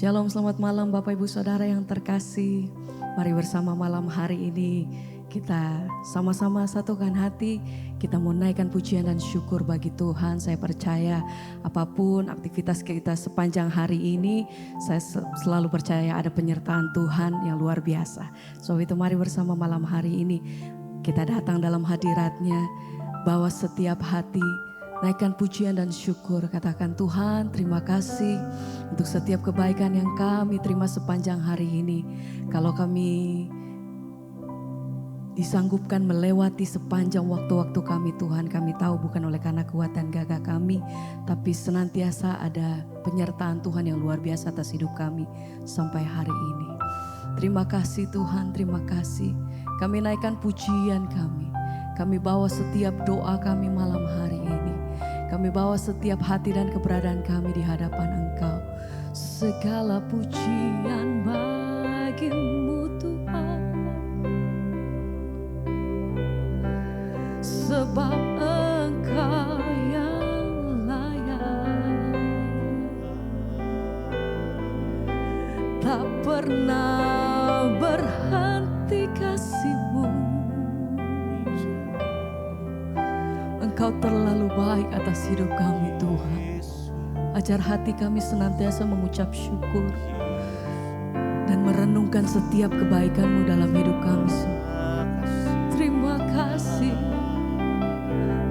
Shalom, selamat malam Bapak Ibu Saudara yang terkasih. Mari bersama malam hari ini kita sama-sama satukan hati. Kita mau naikkan pujian dan syukur bagi Tuhan. Saya percaya apapun aktivitas kita sepanjang hari ini, saya selalu percaya ada penyertaan Tuhan yang luar biasa. So itu mari bersama malam hari ini kita datang dalam hadirat-Nya, bawa setiap hati, naikkan pujian dan syukur. Katakan, Tuhan terima kasih untuk setiap kebaikan yang kami terima sepanjang hari ini. Kalau kami disanggupkan melewati sepanjang waktu-waktu kami, Tuhan, kami tahu bukan oleh karena kekuatan gagah kami, tapi senantiasa ada penyertaan Tuhan yang luar biasa atas hidup kami sampai hari ini. Terima kasih Tuhan, terima kasih. Kami naikkan pujian kami. Kami bawa setiap doa kami malam hari ini. Kami bawa setiap hati dan keberadaan kami di hadapan Engkau. Segala pujian bagi-Mu Tuhan, sebab Engkau yang layak. Tak pernah berhenti kasih-Mu. Engkau terlalu baik atas hidup kami Tuhan. Ajar hati kami senantiasa mengucap syukur dan merenungkan setiap kebaikan-Mu dalam hidup kami. Terima kasih,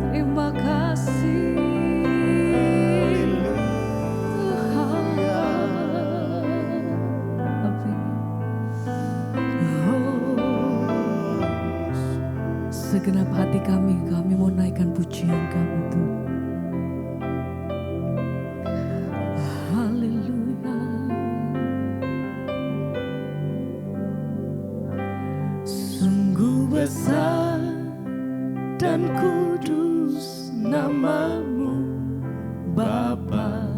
terima kasih Tuhan. Segenap hati kami mau naikkan pujian kami Tuhan. Haleluya. Sungguh besar dan kudus nama-Mu Bapa,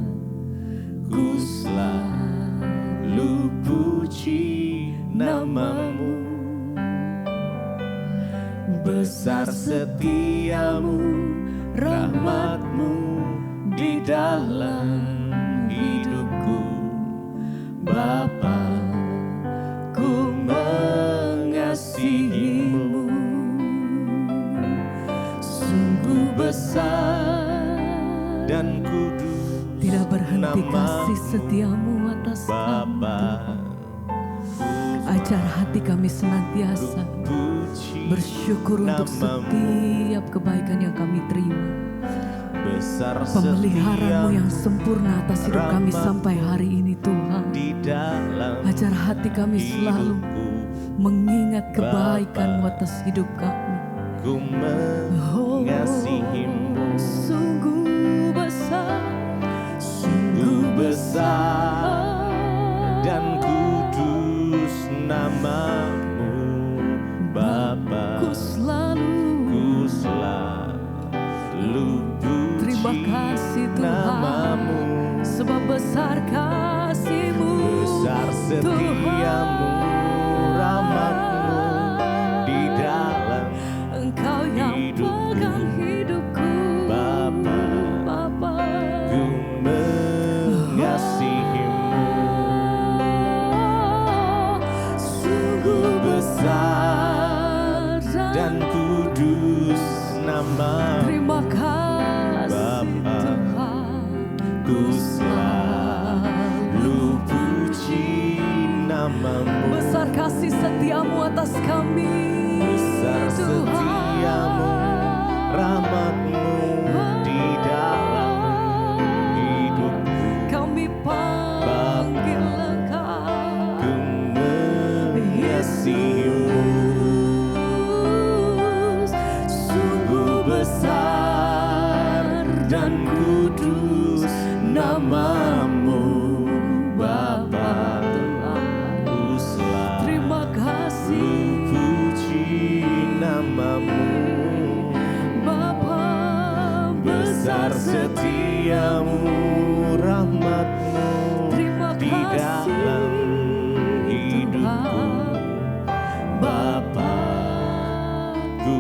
ku selalu puji nama-Mu. Besar setia-Mu, rahmat-Mu di dalam hidupku. Bapa, ku mengasihi-Mu. Sungguh besar dan kudus, tidak berhenti kasih setia-Mu atas kami. Ajar hati kami senantiasa bersyukur untuk setiap kebaikan yang kami terima. Pemeliharaan-Mu yang sempurna atas hidup kami sampai hari ini Tuhan. Ajar hati kami selalu mengingat kebaikan-Mu atas hidup kami. Ku mengasihi-Mu. Sungguh besar, Sungguh besar dan kudus nama-Mu Bapa, ku selalu puji terima kasih Tuhan, nama-Mu. sebab besar kasih-Mu, Besar setia-Mu, rahmat-Mu di dalam Engkau yang pegang hidupku. Bapa, Bapa, ku mengasihi-Mu. sungguh Besar dan kudus nama-Mu. terima kasih Bapa, Tuhan. ku selalu puji nama-Mu. Besar kasih setia-Mu atas kami Besar Tuhan. setia-Mu, rahmat-Mu di dalam hidupku. Kami panggil Engkau Ku mengasihi-Mu. Sungguh besar dan kudus nama-Mu Bapa, ku selalu terima kasih puji nama-Mu. Bapa, Besar setia-Mu, rahmat-Mu terima di kasih dalam hidupku. Bapa, ku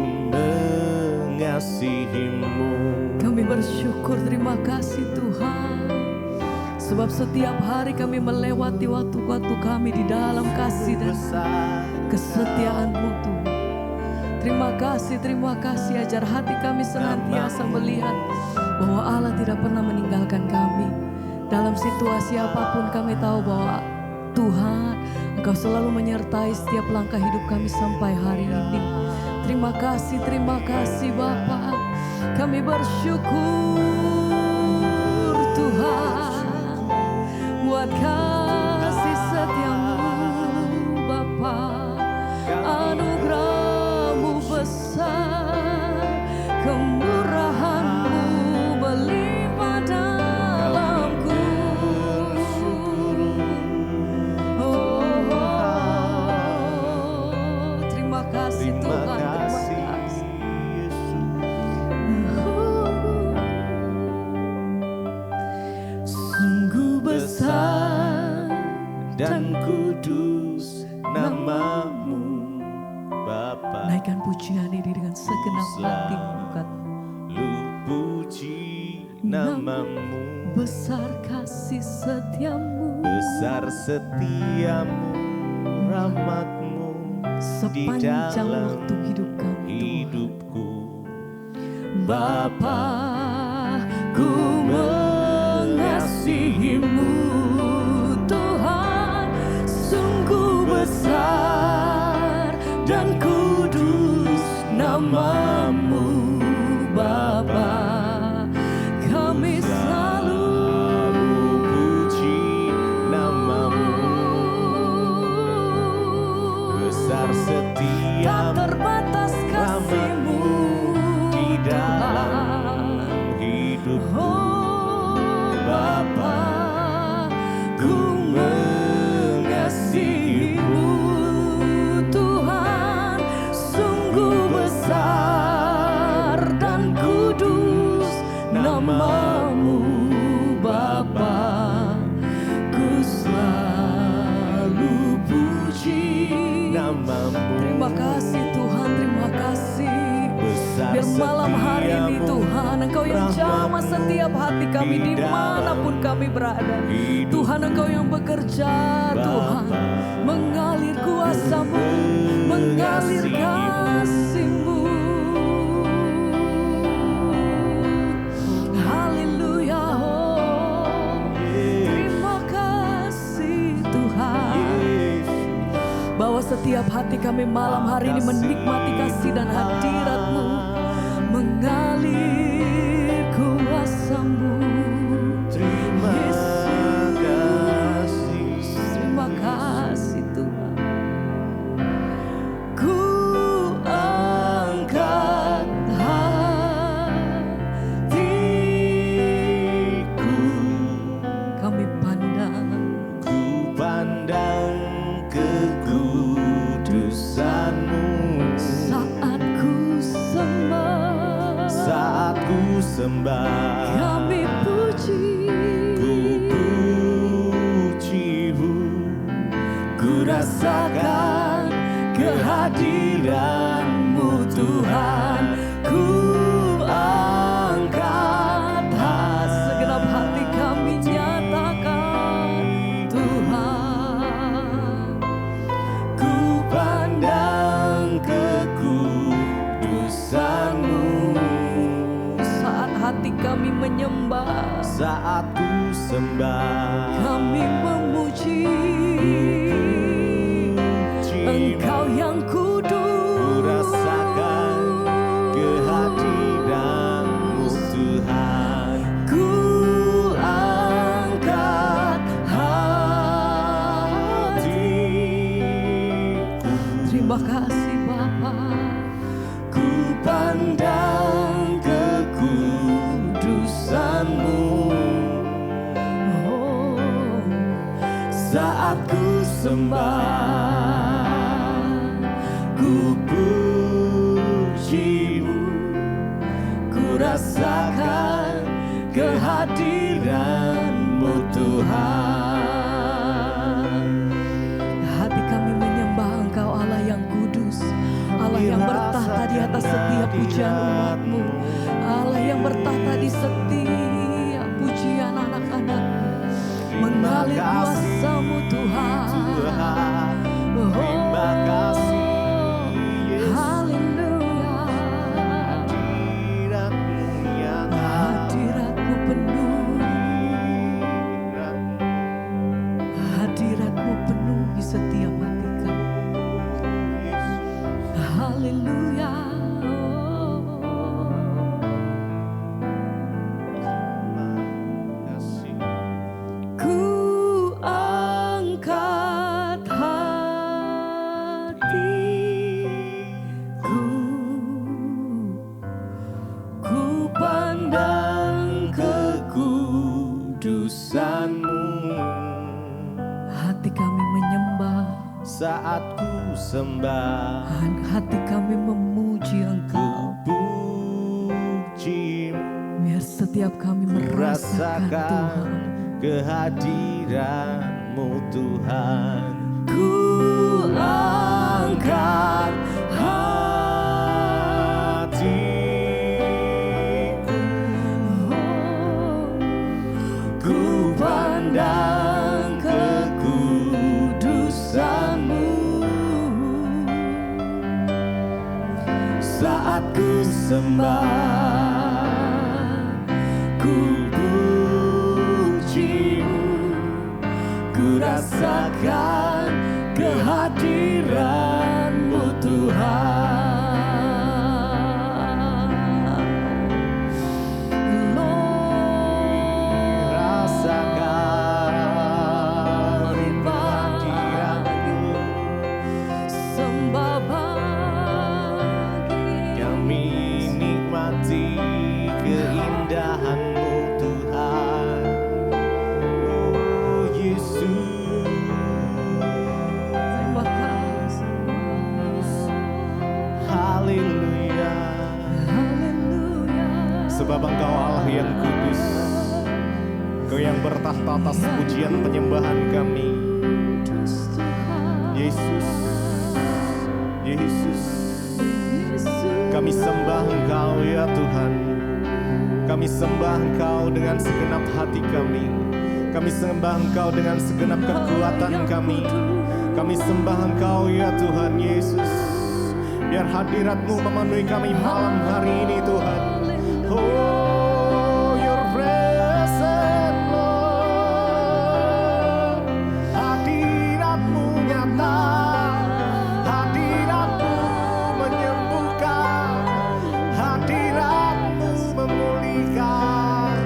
mengasihi-Mu. Kami bersyukur, terima kasih Tuhan. Sebab setiap hari kami melewati waktu-waktu kami di dalam kasih dan kesetiaan-Mu Tuhan. Terima kasih ajar hati kami senantiasa melihat bahwa Allah tidak pernah meninggalkan kami. Dalam situasi apapun kami tahu bahwa Tuhan, Engkau selalu menyertai setiap langkah hidup kami sampai hari ini. Terima kasih Bapa. Kami bersyukur Tuhan buat kasih setia-Mu Bapa. Anugerah-Mu besar, kemurahan-Mu melimpah dalamku. Terima kasih Tuhan, terima kasih. Sungguh besar dan kudus nama-Mu Bapa. Naikkan pujian ini dengan segenap hati. Lu puji nama-Mu, Besar kasih setia-Mu, besar setiamu, rahmat-Mu di sepanjang dalam waktu hidup kami Tuhan. hidupku. Bapa, ku mengasihi-Mu Tuhan, sungguh besar dan kudus nama-Mu Bapa. Kami selalu puji nama-Mu, besar tak setiamu, terbatas kasih-Mu di dalam hidupku. Oh Bapa, ku mengasihi-Mu Tuhan, sungguh besar dan kudus nama-Mu Bapa. Ku selalu puji nama-Mu, Terima kasih Tuhan, terima kasih. besar Biar malam hari ini setiamu, Tuhan, Engkau yang jamah setiap hati kami di dimanapun kami berada. hidupku. Tuhan, Engkau yang bekerja Tuhan, mengalir kuasa-Mu, mengalir kasih-Mu. Haleluya, oh, terima kasih Tuhan. Bahwa setiap hati kami malam hari ini menikmati kasih dan hadirat-Mu, mengalir kuasa-Mu. Terima kasih. Terima kasih Tuhan. Ku angkat hatiku, kami pandang Ku pandang kekudusan-Mu saat ku sembah, saat ku sembah. kami puji, Ku puji-Mu, ku rasakan kehadiran-Mu Tuhan. Ku angkat segenap hati kami nyatakan Tuhan. ku pandang kekudusan-Mu Saat hati kami menyembah, saat ku sembah. kami memuji Engkau yang kudus. Ku rasakan kehadiran-Mu Tuhan. Ku angkat hatiku. Terima kasih Bapa. Ku pandang kekudusan-Mu Oh, saat ku sembah. Ku puji-Mu, ku rasakan kehadiran-Mu Tuhan. hati kami menyembah Engkau Allah yang kudus, Allah yang bertahta di atas setiap pujian umat-Mu, Allah yang bertahta di setiap pujian anak-anak-Mu. oleh kuasa-Mu Tuhan. Tuhan. Terima kasih Yesus. Haleluya. Hadirat-Mu nyata. Hadirat-Mu penuh. Hadirat-Mu penuhi setiap hati kami. Haleluya. Ku angkat hatiku, ku pandang kekudusan-Mu. hati kami menyembah, Saat ku sembah, hati kami memuji Engkau. puji-Mu. Biar setiap kami merasakan Tuhan. Kehadiran-Mu Tuhan. Ku angkat Hatiku, ku pandang kekudusan-Mu. saat ku sembah, ku puji-Mu, ku rasakan kehadiran-Mu Tuhan. Rasakan kehadiran-Mu. Sembah bagi Kami nikmati keindahan-Mu Tuhan. Oh Yesus, terima kasih. haleluya. Haleluya. Sebab Engkau Allah yang kudus, Engkau yang bertahta atas pujian penyembahan kami. Yesus, Yesus, kami sembah Engkau ya Tuhan. Kami sembah Engkau dengan segenap hati kami. Kami sembah Engkau dengan segenap kekuatan kami. Kami sembah Engkau ya Tuhan Yesus. Biar hadirat-Mu memenuhi kami malam hari ini Tuhan. Oh, your presence Lord. Hadirat-Mu nyata. Hadirat-Mu menyembuhkan. Hadirat-Mu memulihkan.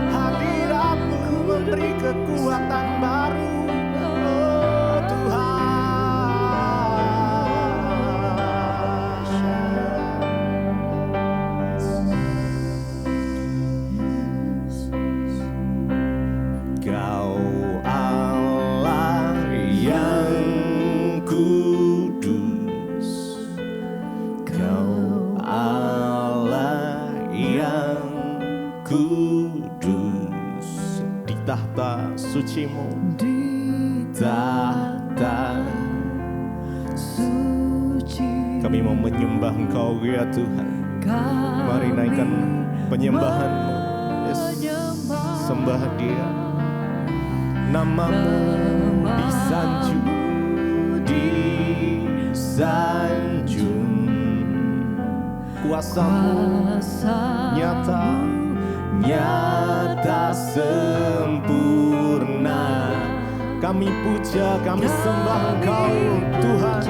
Hadirat-Mu memberi kekuatan baru. Oh Tuhan. Kau Allah yang kudus. Kau Allah yang kudus. Di tahta suci-Mu, Di tahta suci kami mau menyembah Engkau ya Tuhan. Mari naikkan penyembahan-Mu, Yesus. Sembah Dia. Nama-Mu disanjung, disanjung. Kuasa-Mu nyata, nyata sempurna. Kami puja, kami sembah Engkau Tuhan.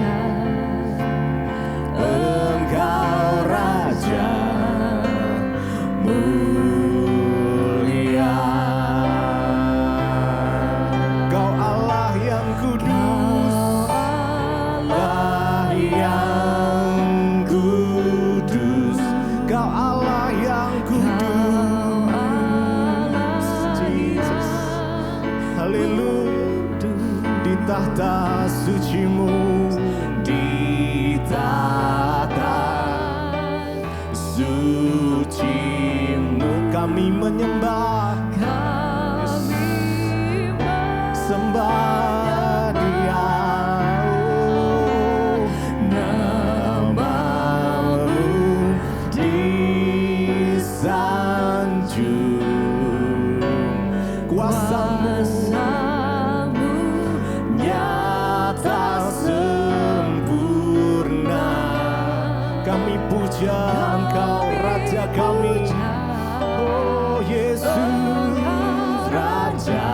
Engkau Raja mulia. Kau Allah yang kudus, Allah yang kudus. Kau Allah yang kudus. Jesus, haleluya. Di tahta suci-Mu, di tahta puja Engkau Raja kami. Oh Yesus Raja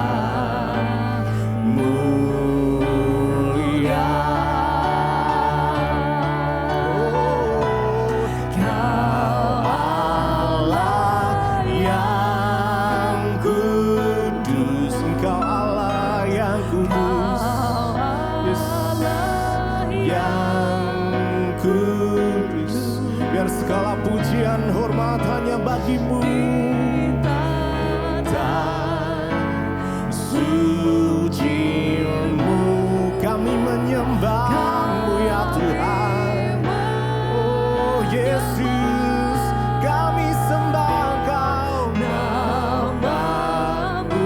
mulia. Kau Allah yang kudus. Engkau Allah yang kudus. Yesus yang kudus. Biar segala pujian hormat hanya bagimu. Suci-Mu kami menyembah-Mu ya Tuhan. Oh Yesus kami sembah Engkau. Nama-Mu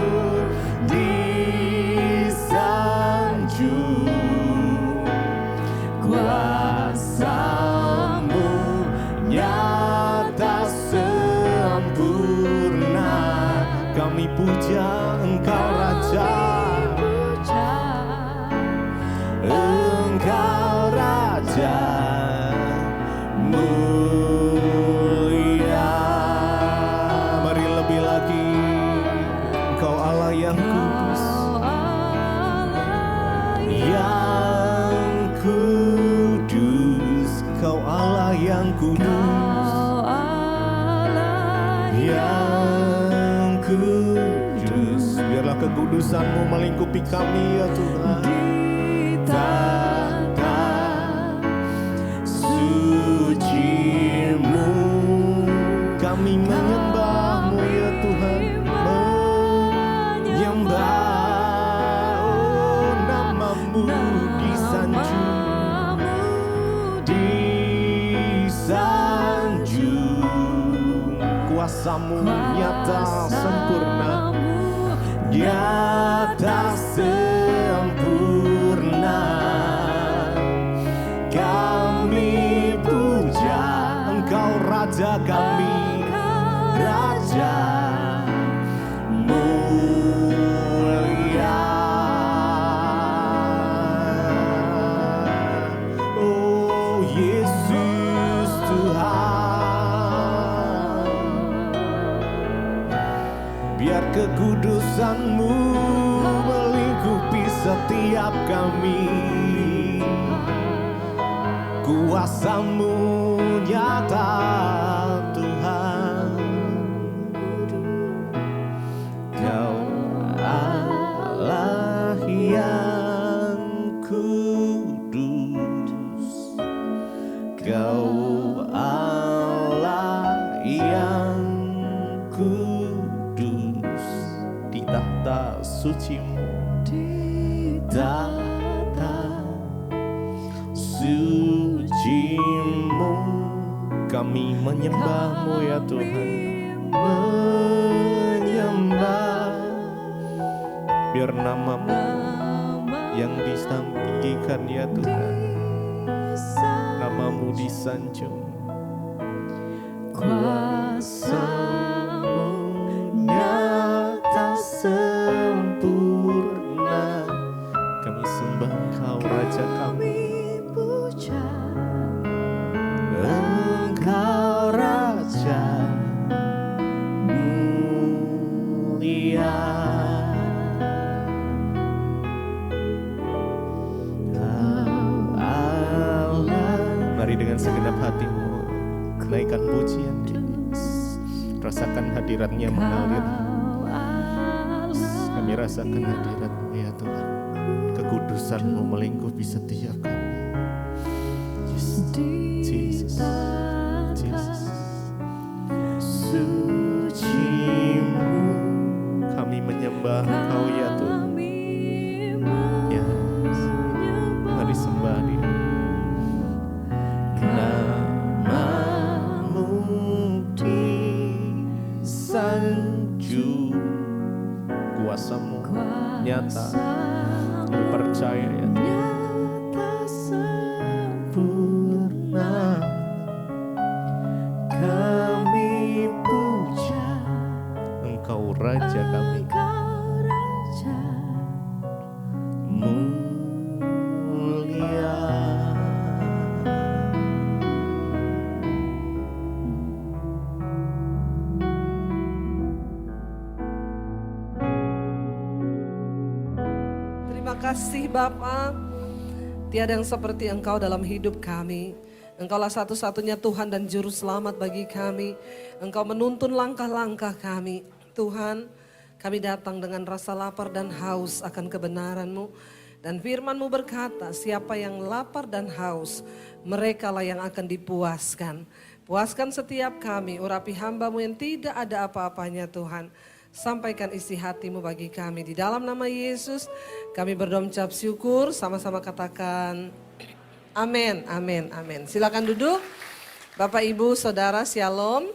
disanjung, kuasa-Mu nyata sempurna. Kami puja Engkau Raja, Engkau Raja mulia. Mari lebih lagi, Engkau Allah yang kudus, yang kudus. Engkau Allah yang kudus, yang kudus. Biarlah kekudusan-Mu melingkupi kami ya Tuhan. Tata suci-Mu kami menyembah-Mu ya Tuhan. Menyembah, oh nama-Mu disanjung, disanjung. Kuasa-Mu nyata sempurna, nyata sempurna. Kami puja Engkau Raja kami, Raja mulia. Oh Yesus Tuhan, biar kekudusan-Mu melingkupi setiap kami. Kuasa-Mu nyata Tuhan. Kau Allah yang kudus, Kau Allah yang kudus. Di tahta suci-Mu, tahta suci-Mu kami menyembah-Mu ya Tuhan. Menyembah, biar nama-Mu yang ditinggikan ya Tuhan. Nama-Mu disanjung, kuasa-Mu nyata sempurna. Kami sembah Engkau Raja kami, Engkau Raja mulia. Allah. Mari dengan segenap hatimu naikkan pujian Yesus. Rasakan hadirat-Nya mengalir. Kami rasakan hadirat-Mu ya Tuhan. Kekudusan-Mu melingkupi setiap kami. Jesus, Jesus, suci-Mu kami menyembah Engkau ya Tuhan. Yes. Mari sembah Dia. Nama-Mu disanjung, kuasa-Mu nyata. Kami percaya ya Tuhan. Sempurna kami puja Engkau Raja kami, mulia. kasih Bapa. Tiada yang seperti Engkau dalam hidup kami. Engkaulah satu-satunya Tuhan dan Juru Selamat bagi kami. Engkau menuntun langkah-langkah kami. Tuhan, kami datang dengan rasa lapar dan haus akan kebenaran-Mu. Dan firman-Mu berkata, siapa yang lapar dan haus, merekalah yang akan dipuaskan. Puaskan setiap kami, urapi hamba-Mu yang tidak ada apa-apanya Tuhan. Sampaikan isi hati-Mu bagi kami. Di dalam nama Yesus kami berdoa ucap syukur, sama-sama katakan amin, amin, amin. Silakan duduk. Bapak, Ibu, Saudara, Shalom.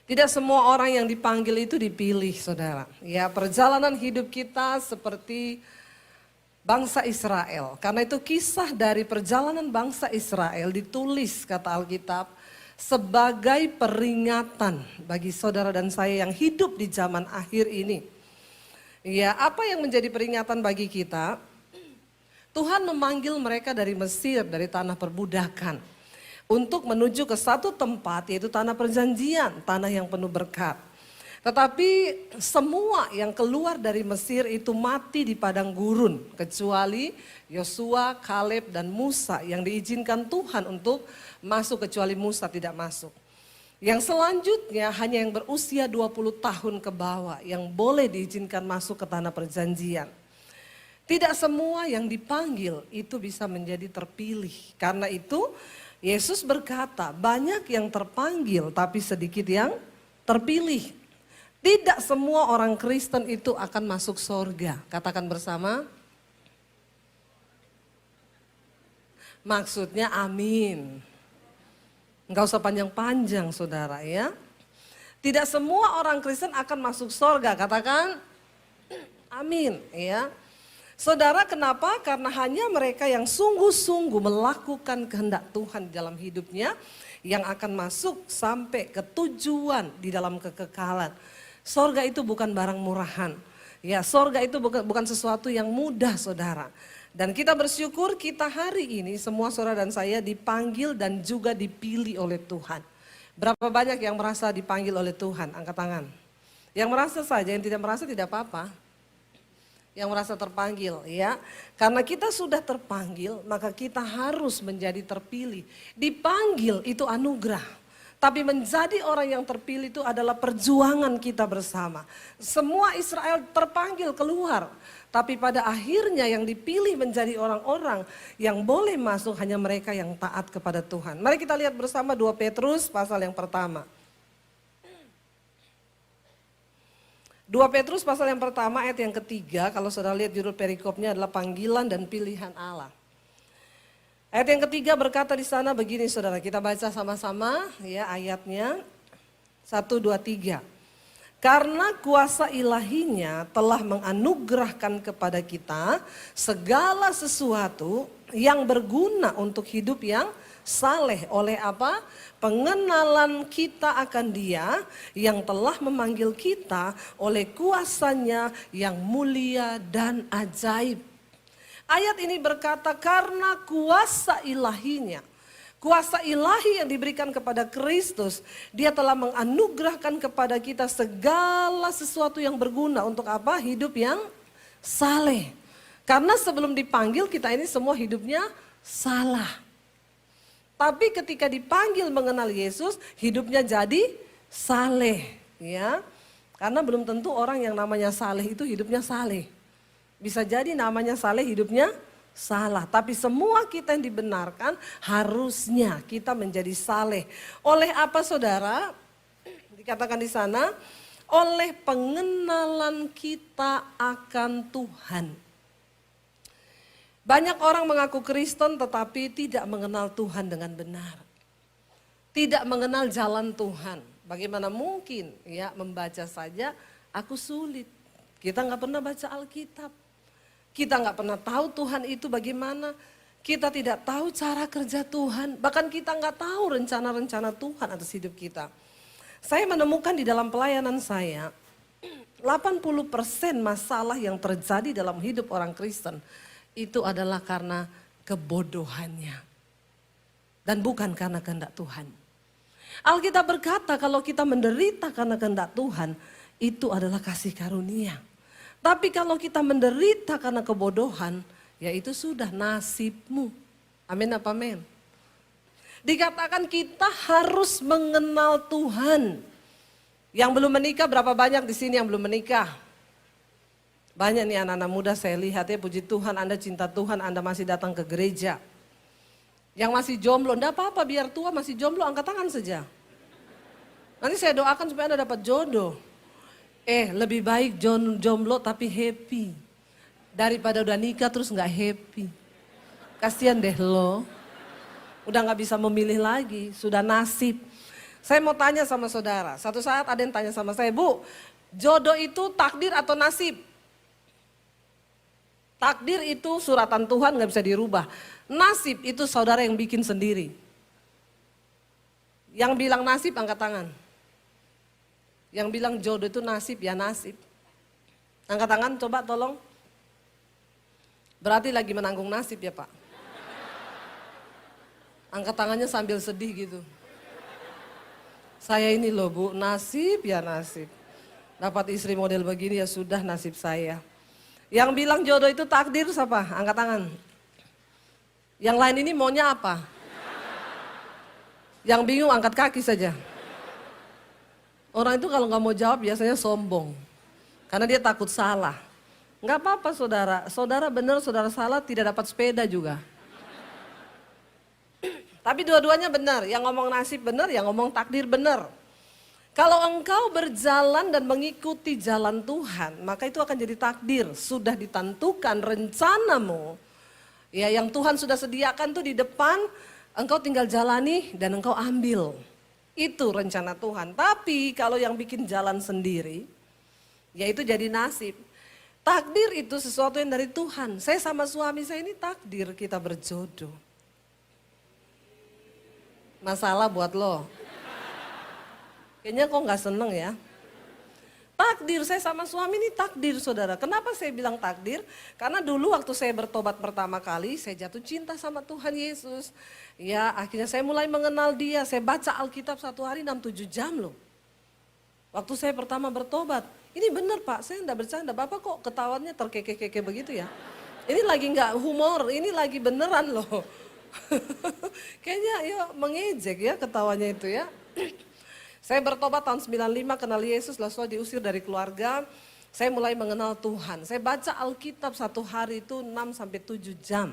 Tidak semua orang yang dipanggil itu dipilih, Saudara. Ya, perjalanan hidup kita seperti bangsa Israel. Karena itu kisah dari perjalanan bangsa Israel ditulis kata Alkitab sebagai peringatan bagi saudara dan saya yang hidup di zaman akhir ini. Ya, apa yang menjadi peringatan bagi kita? Tuhan memanggil mereka dari Mesir, dari tanah perbudakan, untuk menuju ke satu tempat, yaitu tanah perjanjian, tanah yang penuh berkat. Tetapi semua yang keluar dari Mesir itu mati di padang gurun, kecuali Yosua, Kaleb, dan Musa yang diizinkan Tuhan untuk masuk, kecuali Musa tidak masuk. Yang selanjutnya hanya yang berusia 20 tahun ke bawah yang boleh diizinkan masuk ke tanah perjanjian. Tidak semua yang dipanggil itu bisa menjadi terpilih. Karena itu Yesus berkata, banyak yang terpanggil tapi sedikit yang terpilih. Tidak semua orang Kristen itu akan masuk surga. Katakan bersama. Maksudnya amin. Enggak usah panjang-panjang saudara ya. Tidak semua orang Kristen akan masuk surga. Katakan amin ya. Saudara, kenapa? Karena hanya mereka yang sungguh-sungguh melakukan kehendak Tuhan di dalam hidupnya yang akan masuk sampai ke tujuan di dalam kekekalan. Sorga itu bukan barang murahan. Ya, sorga itu bukan sesuatu yang mudah, saudara. Dan kita bersyukur kita hari ini semua saudara dan saya dipanggil dan juga dipilih oleh Tuhan. Berapa banyak yang merasa dipanggil oleh Tuhan? Angkat tangan. Yang merasa saja, yang tidak merasa tidak apa-apa. Yang merasa terpanggil ya. Karena kita sudah terpanggil, maka kita harus menjadi terpilih. Dipanggil itu anugerah. Tapi menjadi orang yang terpilih itu adalah perjuangan kita bersama. Semua Israel terpanggil keluar. Tapi pada akhirnya yang dipilih menjadi orang-orang yang boleh masuk hanya mereka yang taat kepada Tuhan. Mari kita lihat bersama 2 Petrus pasal yang pertama. 2 Petrus pasal yang pertama ayat yang ketiga, kalau saudara lihat judul perikopnya adalah panggilan dan pilihan Allah. Ayat yang ketiga berkata di sana begini saudara, kita baca sama-sama ya ayatnya 1, 2, 3. Karena kuasa ilahinya telah menganugerahkan kepada kita segala sesuatu yang berguna untuk hidup yang saleh oleh apa? Pengenalan kita akan Dia yang telah memanggil kita oleh kuasanya yang mulia dan ajaib. Ayat ini berkata karena kuasa ilahinya. Kuasa ilahi yang diberikan kepada Kristus, Dia telah menganugerahkan kepada kita segala sesuatu yang berguna untuk apa? Hidup yang saleh. Karena sebelum dipanggil kita ini semua hidupnya salah. Tapi ketika dipanggil mengenal Yesus, hidupnya jadi saleh, ya. Karena belum tentu orang yang namanya saleh itu hidupnya saleh. Bisa jadi namanya saleh hidupnya salah. Tapi semua kita yang dibenarkan harusnya kita menjadi saleh. Oleh apa saudara? Dikatakan di sana, oleh pengenalan kita akan Tuhan. Banyak orang mengaku Kristen tetapi tidak mengenal Tuhan dengan benar. Tidak mengenal jalan Tuhan. Bagaimana mungkin ya membaca saja aku sulit. Kita nggak pernah baca Alkitab. Kita nggak pernah tahu Tuhan itu bagaimana. Kita tidak tahu cara kerja Tuhan. Bahkan kita nggak tahu rencana-rencana Tuhan atas hidup kita. Saya menemukan di dalam pelayanan saya, 80% masalah yang terjadi dalam hidup orang Kristen itu adalah karena kebodohannya. Dan bukan karena kehendak Tuhan. Alkitab berkata kalau kita menderita karena kehendak Tuhan, itu adalah kasih karunia. Tapi kalau kita menderita karena kebodohan, ya itu sudah nasibmu. Amin apa amin? Dikatakan kita harus mengenal Tuhan. Yang belum menikah berapa banyak di sini yang belum menikah? Banyak nih anak-anak muda saya lihat ya, puji Tuhan Anda cinta Tuhan, Anda masih datang ke gereja. Yang masih jomblo, enggak apa-apa biar tua masih jomblo, angkat tangan saja. Nanti saya doakan supaya Anda dapat jodoh. Lebih baik jomblo tapi happy. Daripada udah nikah terus nggak happy. Kasihan deh lo. Udah nggak bisa memilih lagi, sudah nasib. Saya mau tanya sama saudara, satu saat ada yang tanya sama saya, Bu, jodoh itu takdir atau nasib? Takdir itu suratan Tuhan nggak bisa dirubah. Nasib itu saudara yang bikin sendiri. Yang bilang nasib angkat tangan. Yang bilang jodoh itu nasib, ya nasib. Angkat tangan coba tolong. Berarti lagi menanggung nasib ya Pak. Angkat tangannya sambil sedih gitu. Saya ini loh Bu, nasib ya nasib. Dapat istri model begini ya sudah nasib saya. Yang bilang jodoh itu takdir siapa? Angkat tangan. Yang lain ini maunya apa? Yang bingung angkat kaki saja. Orang itu kalau nggak mau jawab biasanya sombong. Karena dia takut salah. Nggak apa-apa saudara. Saudara benar, saudara salah tidak dapat sepeda juga. Tapi dua-duanya benar. Yang ngomong nasib benar, yang ngomong takdir benar. Kalau engkau berjalan dan mengikuti jalan Tuhan, maka itu akan jadi takdir. Sudah ditentukan rencanamu. Ya, yang Tuhan sudah sediakan tuh di depan, engkau tinggal jalani dan engkau ambil. Itu rencana Tuhan. Tapi kalau yang bikin jalan sendiri, ya itu jadi nasib. Takdir itu sesuatu yang dari Tuhan. Saya sama suami saya ini takdir kita berjodoh. Masalah buat lo. Kayaknya kok nggak seneng ya. Takdir, saya sama suami ini takdir saudara. Kenapa saya bilang takdir? Karena dulu waktu saya bertobat pertama kali, saya jatuh cinta sama Tuhan Yesus. Ya akhirnya saya mulai mengenal dia, saya baca Alkitab satu hari 6-7 jam loh. Waktu saya pertama bertobat, ini benar Pak, saya enggak bercanda, Bapak kok ketawanya terkeke-keke begitu ya. Ini lagi nggak humor, ini lagi beneran loh. Kayaknya ya mengejek ya ketawanya itu ya. Saya bertobat tahun 95, kenal Yesus, lalu saya diusir dari keluarga. Saya mulai mengenal Tuhan. Saya baca Alkitab satu hari itu 6-7 jam.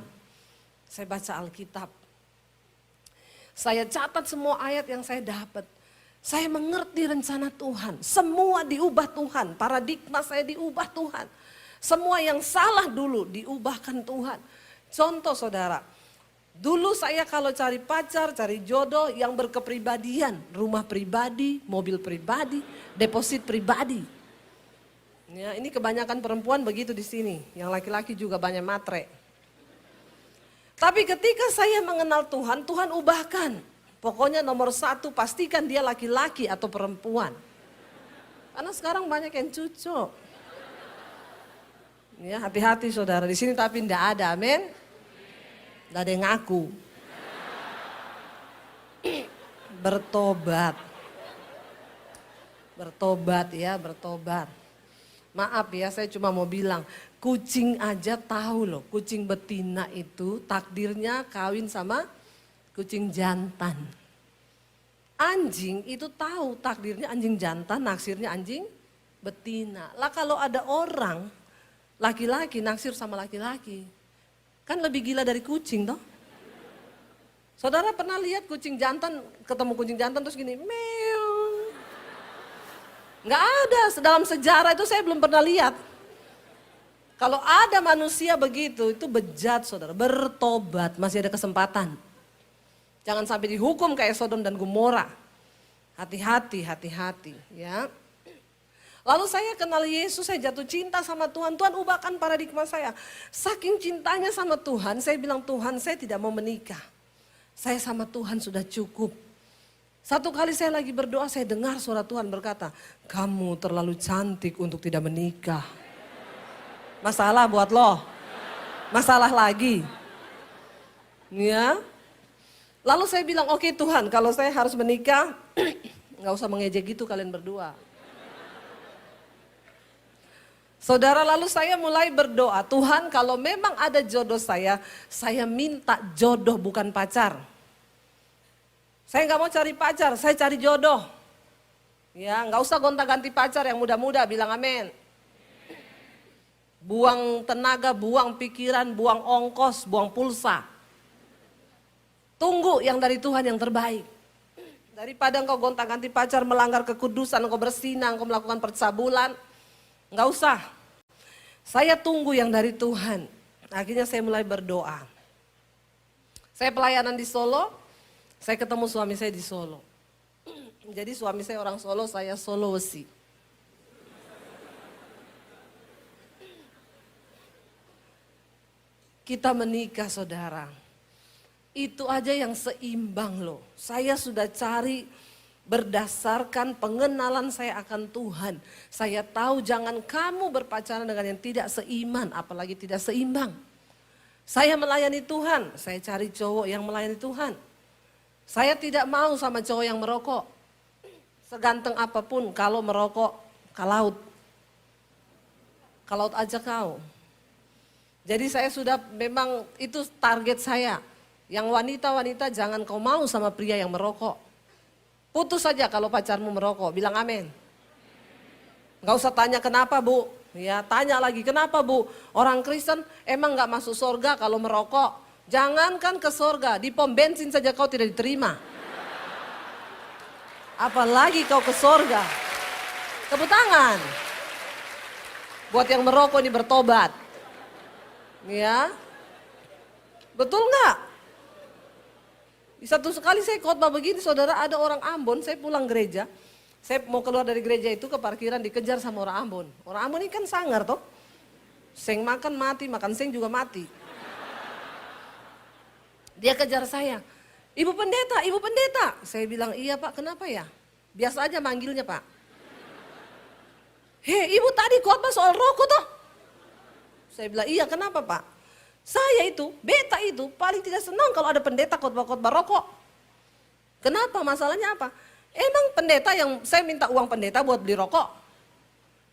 Saya baca Alkitab. Saya catat semua ayat yang saya dapat. Saya mengerti rencana Tuhan. Semua diubah Tuhan. Paradigma saya diubah Tuhan. Semua yang salah dulu diubahkan Tuhan. Contoh saudara. Dulu saya kalau cari pacar, cari jodoh yang berkepribadian. Rumah pribadi, mobil pribadi, deposit pribadi. Ya, ini kebanyakan perempuan begitu di sini. Yang laki-laki juga banyak matre. Tapi ketika saya mengenal Tuhan, Tuhan ubahkan. Pokoknya nomor 1 pastikan dia laki-laki atau perempuan. Karena sekarang banyak yang cucok. Ya, hati-hati saudara, di sini tapi tidak ada, amin. Gak ada yang ngaku. Bertobat. Bertobat ya, bertobat. Maaf ya, saya cuma mau bilang, kucing aja tahu loh, kucing betina itu takdirnya kawin sama kucing jantan. Anjing itu tahu takdirnya anjing jantan, naksirnya anjing betina. Lah kalau ada orang laki-laki naksir sama laki-laki, kan lebih gila dari kucing toh. Saudara pernah lihat kucing jantan, ketemu kucing jantan terus gini, meow. Nggak ada, dalam sejarah itu saya belum pernah lihat. Kalau ada manusia begitu, itu bejat saudara, bertobat, masih ada kesempatan. Jangan sampai dihukum kayak Sodom dan Gomora. Hati-hati, hati-hati ya. Lalu saya kenal Yesus, saya jatuh cinta sama Tuhan. Tuhan ubahkan paradigma saya. Saking cintanya sama Tuhan, saya bilang Tuhan saya tidak mau menikah. Saya sama Tuhan sudah cukup. Satu kali saya lagi berdoa, saya dengar suara Tuhan berkata, kamu terlalu cantik untuk tidak menikah. Masalah buat lo. Masalah lagi. Ya. Lalu saya bilang, oke Tuhan kalau saya harus menikah, gak usah mengejek gitu kalian berdua. Saudara, lalu saya mulai berdoa, Tuhan kalau memang ada jodoh saya minta jodoh bukan pacar. Saya nggak mau cari pacar, saya cari jodoh. Ya, nggak usah gonta-ganti pacar yang muda-muda, bilang amin. Buang tenaga, buang pikiran, buang ongkos, buang pulsa. Tunggu yang dari Tuhan yang terbaik. Daripada engkau gonta-ganti pacar, melanggar kekudusan, engkau bersinang, engkau melakukan percabulan. Enggak usah. Saya tunggu yang dari Tuhan. Akhirnya saya mulai berdoa. Saya pelayanan di Solo, saya ketemu suami saya di Solo. Jadi suami saya orang Solo, saya Sulawesi. Kita menikah saudara. Itu aja yang seimbang loh. Saya sudah cari berdasarkan pengenalan saya akan Tuhan. Saya tahu jangan kamu berpacaran dengan yang tidak seiman, apalagi tidak seimbang. Saya melayani Tuhan, saya cari cowok yang melayani Tuhan. Saya tidak mau sama cowok yang merokok. Seganteng apapun kalau merokok, ke laut. Ke laut aja kau. Jadi saya sudah memang itu target saya. Yang wanita-wanita jangan kau mau sama pria yang merokok. Putus saja kalau pacarmu merokok, bilang amin. Gak usah tanya kenapa bu, ya tanya lagi kenapa bu. Orang Kristen emang gak masuk surga kalau merokok. Jangankan ke surga, di pom bensin saja kau tidak diterima. Apalagi kau ke surga. Tepuk tangan. Buat yang merokok ini bertobat. Ya, betul gak? Satu sekali saya khotbah begini, saudara, ada orang Ambon, saya pulang gereja. Saya mau keluar dari gereja itu ke parkiran, dikejar sama orang Ambon. Orang Ambon ini kan sangar toh. Seng makan mati, makan seng juga mati. Dia kejar saya. Ibu pendeta, ibu pendeta. Saya bilang, iya pak, kenapa ya? Biasa aja manggilnya pak. Hei, ibu tadi khotbah soal rokok toh. Saya bilang, iya kenapa pak? Saya itu, beta itu paling tidak senang kalau ada pendeta khotbah-khotbah rokok. Kenapa? Masalahnya apa? Emang pendeta yang saya minta uang pendeta buat beli rokok?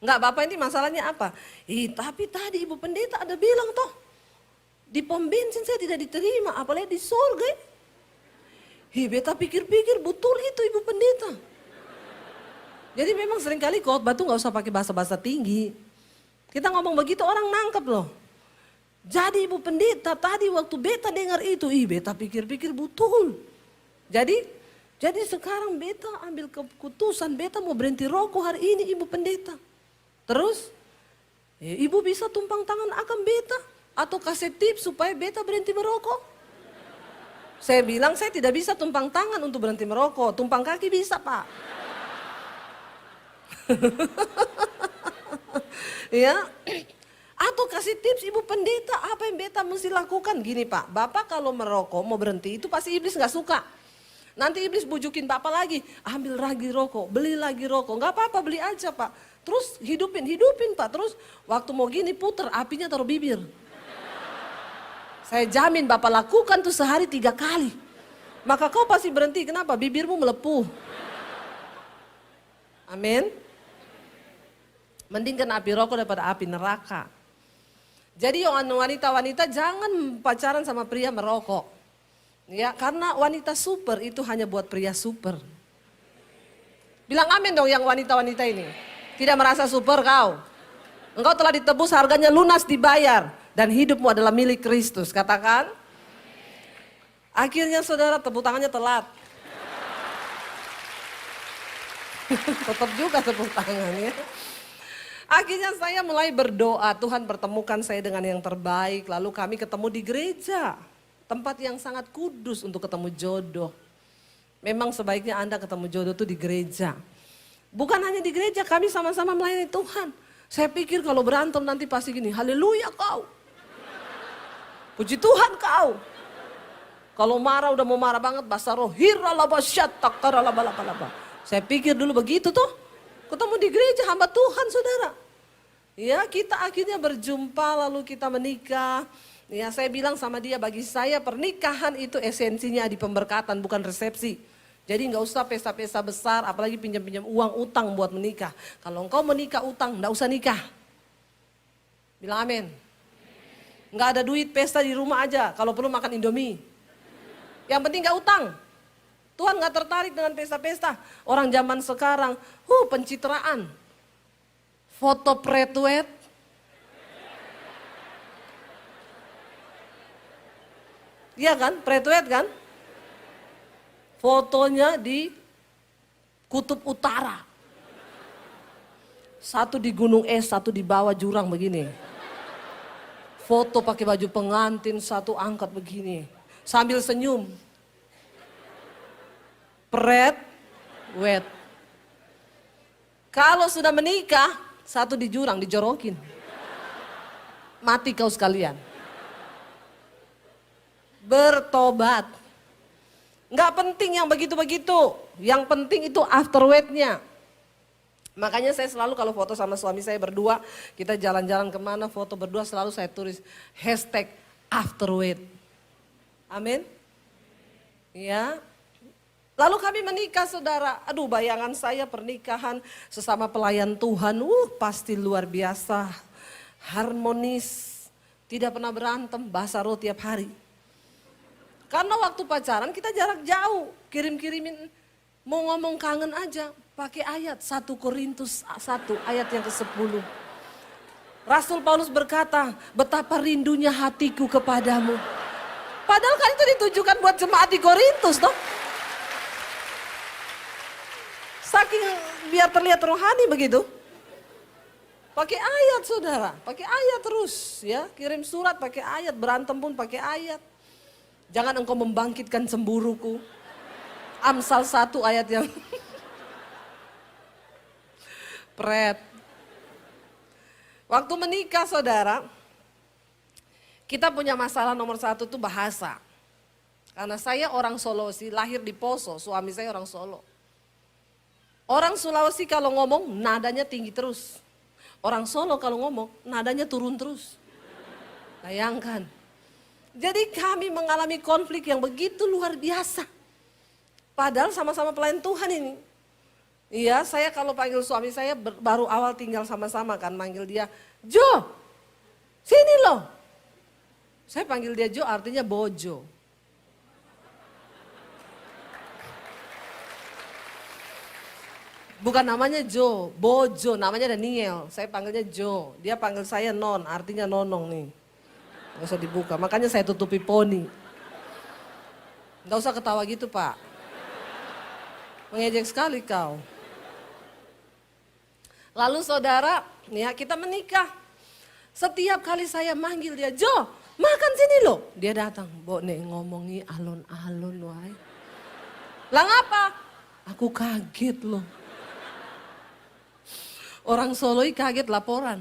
Enggak, bapak ini masalahnya apa? Tapi tadi ibu pendeta ada bilang toh, di pom bensin saya tidak diterima, apalagi di surga. Beta pikir-pikir betul itu ibu pendeta. Jadi memang seringkali khotbah tuh nggak usah pakai bahasa-bahasa tinggi. Kita ngomong begitu orang nangkep loh. Jadi ibu pendeta tadi waktu beta dengar itu, beta pikir-pikir betul. Jadi sekarang beta ambil keputusan, beta mau berhenti rokok hari ini ibu pendeta. Terus, ibu bisa tumpang tangan akan beta atau kasih tips supaya beta berhenti merokok? Saya bilang saya tidak bisa tumpang tangan untuk berhenti merokok, tumpang kaki bisa pak. Ya. Atau kasih tips ibu pendeta apa yang beta mesti lakukan. Gini pak, bapak kalau merokok mau berhenti itu pasti iblis gak suka. Nanti iblis bujukin bapak lagi, ambil lagi rokok, beli lagi rokok. Gak apa-apa beli aja pak. Terus hidupin pak. Terus waktu mau gini puter apinya taruh bibir. Saya jamin bapak lakukan tuh sehari 3 kali. Maka kau pasti berhenti, kenapa? Bibirmu melepuh. Amin. Mending kena api rokok daripada api neraka. Jadi wanita-wanita jangan pacaran sama pria merokok. Ya, karena wanita super itu hanya buat pria super. Bilang amin dong yang wanita-wanita ini. Tidak merasa super kau. Engkau telah ditebus, harganya lunas dibayar. Dan hidupmu adalah milik Kristus. Katakan. Akhirnya saudara tepuk tangannya telat. Tetap juga tepuk tangannya. Akhirnya saya mulai berdoa, Tuhan pertemukan saya dengan yang terbaik. Lalu kami ketemu di gereja, tempat yang sangat kudus untuk ketemu jodoh. Memang sebaiknya Anda ketemu jodoh itu di gereja. Bukan hanya di gereja, kami sama-sama melayani Tuhan. Saya pikir kalau berantem nanti pasti gini, haleluya kau. Puji Tuhan kau. Kalau marah udah mau marah banget, bahasa roh, saya pikir dulu begitu tuh. Ketemu di gereja hamba Tuhan saudara. Ya kita akhirnya berjumpa lalu kita menikah. Ya saya bilang sama dia, bagi saya pernikahan itu esensinya di pemberkatan bukan resepsi. Jadi nggak usah pesta-pesta besar apalagi pinjam-pinjam uang utang buat menikah. Kalau engkau menikah utang nggak usah nikah. Bilang amin. Nggak ada duit, pesta di rumah aja. Kalau perlu makan Indomie. Yang penting nggak utang. Tuhan nggak tertarik dengan pesta-pesta. Orang zaman sekarang, pencitraan. Foto pretwet. Iya kan, pretwet kan? Fotonya di Kutub Utara. Satu di gunung es, satu di bawah jurang begini. Foto pakai baju pengantin, satu angkat begini. Sambil senyum. Wet. Kalau sudah menikah, satu di jurang, dijorokin. Mati kau sekalian. Bertobat. Nggak penting yang begitu-begitu. Yang penting itu afterweight-nya. Makanya saya selalu kalau foto sama suami saya berdua, kita jalan-jalan kemana, foto berdua selalu saya tulis #afterweight. Amin. Ya. Lalu kami menikah saudara. Aduh bayangan saya pernikahan sesama pelayan Tuhan. Pasti luar biasa. Harmonis. Tidak pernah berantem, bahasa roh tiap hari. Karena waktu pacaran kita jarak jauh. Kirim-kirimin, mau ngomong kangen aja. Pakai ayat 1 Korintus 1 ayat yang ke-10. Rasul Paulus berkata, betapa rindunya hatiku kepadamu. Padahal kan itu ditujukan buat jemaat di Korintus toh. Saking biar terlihat rohani begitu. Pakai ayat saudara, pakai ayat terus ya. Kirim surat pakai ayat, berantem pun pakai ayat. Jangan engkau membangkitkan cemburuku. Amsal 1 ayat yang pret. Waktu menikah saudara, kita punya masalah nomor 1 itu bahasa. Karena saya orang Sulawesi, lahir di Poso, suami saya orang Solo. Orang Sulawesi kalau ngomong nadanya tinggi terus. Orang Solo kalau ngomong nadanya turun terus. Bayangkan. Jadi kami mengalami konflik yang begitu luar biasa. Padahal sama-sama pelayan Tuhan ini. Iya, saya kalau panggil suami saya baru awal tinggal sama-sama kan, manggil dia, Jo, sini loh. Saya panggil dia Jo artinya bojo. Bukan namanya Jo, bojo, namanya Daniel. Saya panggilnya Jo, dia panggil saya Non, artinya nonong nih. Gak usah dibuka, makanya saya tutupi poni. Gak usah ketawa gitu Pak. Mengejek sekali kau. Lalu saudara, ya kita menikah. Setiap kali saya manggil dia, Jo, makan sini loh. Dia datang, Bo nek ngomongi alon-alon wae. Lah ngapa? Aku kaget loh. Orang Soloi kaget laporan.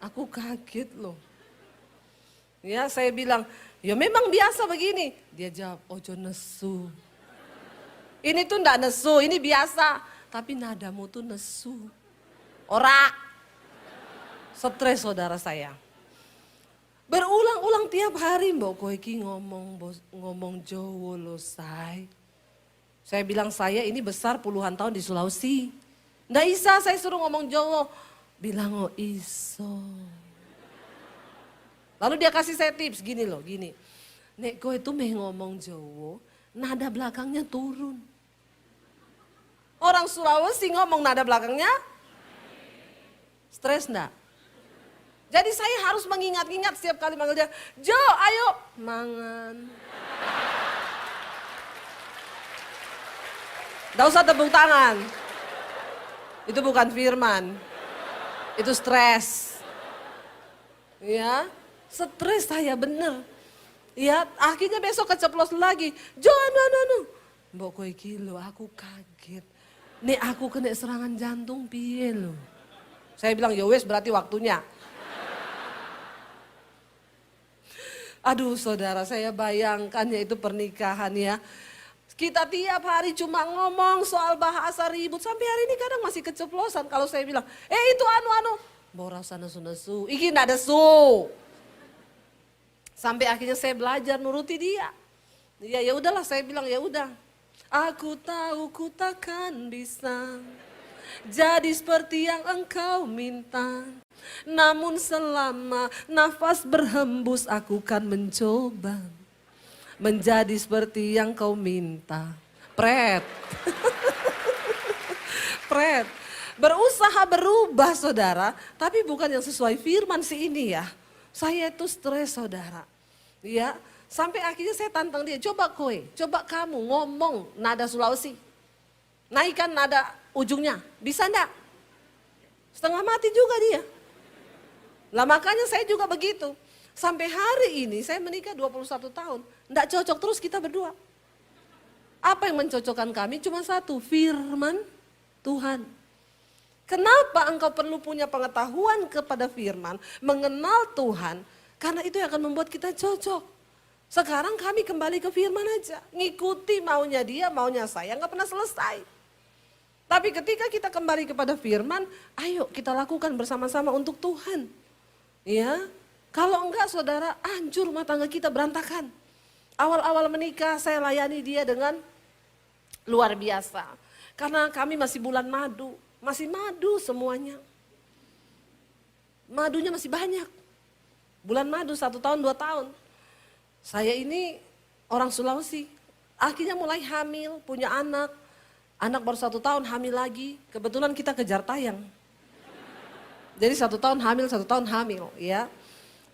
Aku kaget loh. Ya saya bilang, ya memang biasa begini. Dia jawab, ojo nesu. Ini tuh ndak nesu, ini biasa. Tapi nadamu tuh nesu. Ora. Stres saudara saya. Berulang-ulang tiap hari mbok kowe iki ngomong Jawa lo say. Saya bilang saya ini besar puluhan tahun di Sulawesi. Ndak bisa saya suruh ngomong Jawa. Bilang iso. Lalu dia kasih saya tips gini loh, gini. Nek kowe itu meh ngomong Jawa, nada belakangnya turun. Orang Sulawesi ngomong nada belakangnya stres enggak? Jadi saya harus mengingat-ingat setiap kali manggil dia, Jo ayo mangan. Nggak usah tepuk tangan. Itu bukan firman. Itu stres. Ya, stres saya bener. Ya, akhirnya besok keceplos lagi. Jo anu. Mbok kowe iki lho aku kaget. Nek aku kena serangan jantung piye lho. Saya bilang ya wes berarti waktunya. Aduh saudara saya bayangkan ya itu pernikahan ya. Kita tiap hari cuma ngomong soal bahasa ribut. Sampai hari ini kadang masih keceplosan. Kalau saya bilang, itu anu. Bora sana nesu. Iki ndak ada su. Sampai akhirnya saya belajar nuruti dia. Ya udahlah saya bilang ya udah. Aku tahu ku takkan bisa jadi seperti yang Engkau minta. Namun selama nafas berhembus aku kan mencoba menjadi seperti yang Kau minta. Pret. Pret. Berusaha berubah saudara, tapi bukan yang sesuai firman si ini ya. Saya itu stres saudara. Ya, sampai akhirnya saya tantang dia, coba kamu ngomong nada Sulawesi. Naikkan nada ujungnya, bisa enggak? Setengah mati juga dia. Lah makanya saya juga begitu. Sampai hari ini saya menikah 21 tahun. Enggak cocok terus kita berdua. Apa yang mencocokkan kami? Cuma satu, firman Tuhan. Kenapa engkau perlu punya pengetahuan kepada firman, mengenal Tuhan? Karena itu yang akan membuat kita cocok. Sekarang kami kembali ke firman aja. Ngikuti maunya dia, maunya saya, nggak pernah selesai. Tapi ketika kita kembali kepada firman, ayo kita lakukan bersama-sama untuk Tuhan. Ya, kalau enggak saudara, hancur rumah tangga kita berantakan. Awal-awal menikah saya layani dia dengan luar biasa. Karena kami masih bulan madu, masih madu semuanya. Madunya masih banyak. Bulan madu 1 tahun, 2 tahun. Saya ini orang Sulawesi, akhirnya mulai hamil, punya anak. Anak baru 1 tahun hamil lagi, kebetulan kita kejar tayang. Jadi 1 tahun hamil, 1 tahun hamil ya.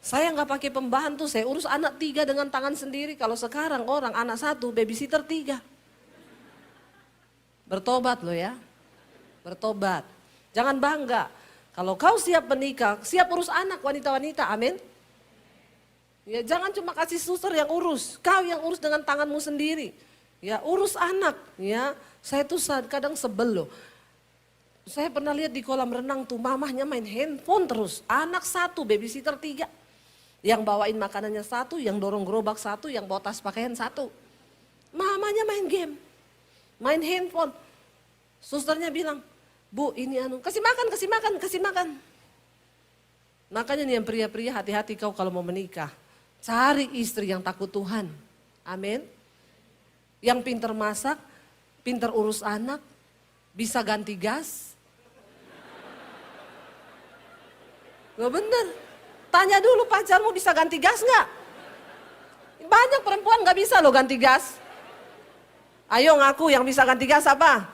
Saya nggak pakai pembantu, saya urus anak 3 dengan tangan sendiri. Kalau sekarang orang anak 1, babysitter 3. Bertobat loh ya, bertobat. Jangan bangga, kalau kau siap menikah, siap urus anak wanita-wanita, amin. Ya, jangan cuma kasih suster yang urus, kau yang urus dengan tanganmu sendiri. Ya, urus anak ya. Saya tuh kadang sebel loh. Saya pernah lihat di kolam renang tuh mamahnya main handphone terus. Anak 1, babysitter 3. Yang bawain makanannya 1, yang dorong gerobak 1, yang bawa tas pakaian 1. Mamanya main game, main handphone. Susternya bilang, Bu ini kasih makan. Makanya nih yang pria-pria hati-hati kau kalau mau menikah. Cari istri yang takut Tuhan. Amin. Yang pintar masak, pintar urus anak, bisa ganti gas. Gak bener. Tanya dulu pacarmu bisa ganti gas gak? Banyak perempuan gak bisa loh ganti gas. Ayo ngaku yang bisa ganti gas apa?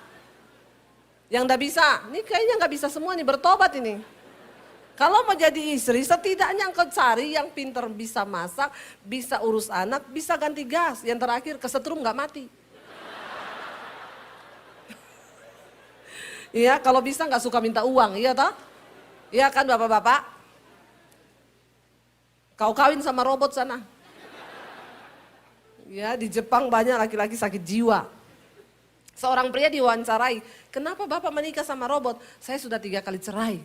Yang gak bisa, ini kayaknya gak bisa semua nih, bertobat ini. Kalau mau jadi istri, setidaknya engkau cari yang pintar bisa masak, bisa urus anak, bisa ganti gas. Yang terakhir kesetrum gak mati. Iya, kalau bisa gak suka minta uang, iya toh? Iya kan bapak-bapak? Kau kawin sama robot sana. Ya, di Jepang banyak laki-laki sakit jiwa. Seorang pria diwawancarai, kenapa bapak menikah sama robot? Saya sudah 3 kali cerai.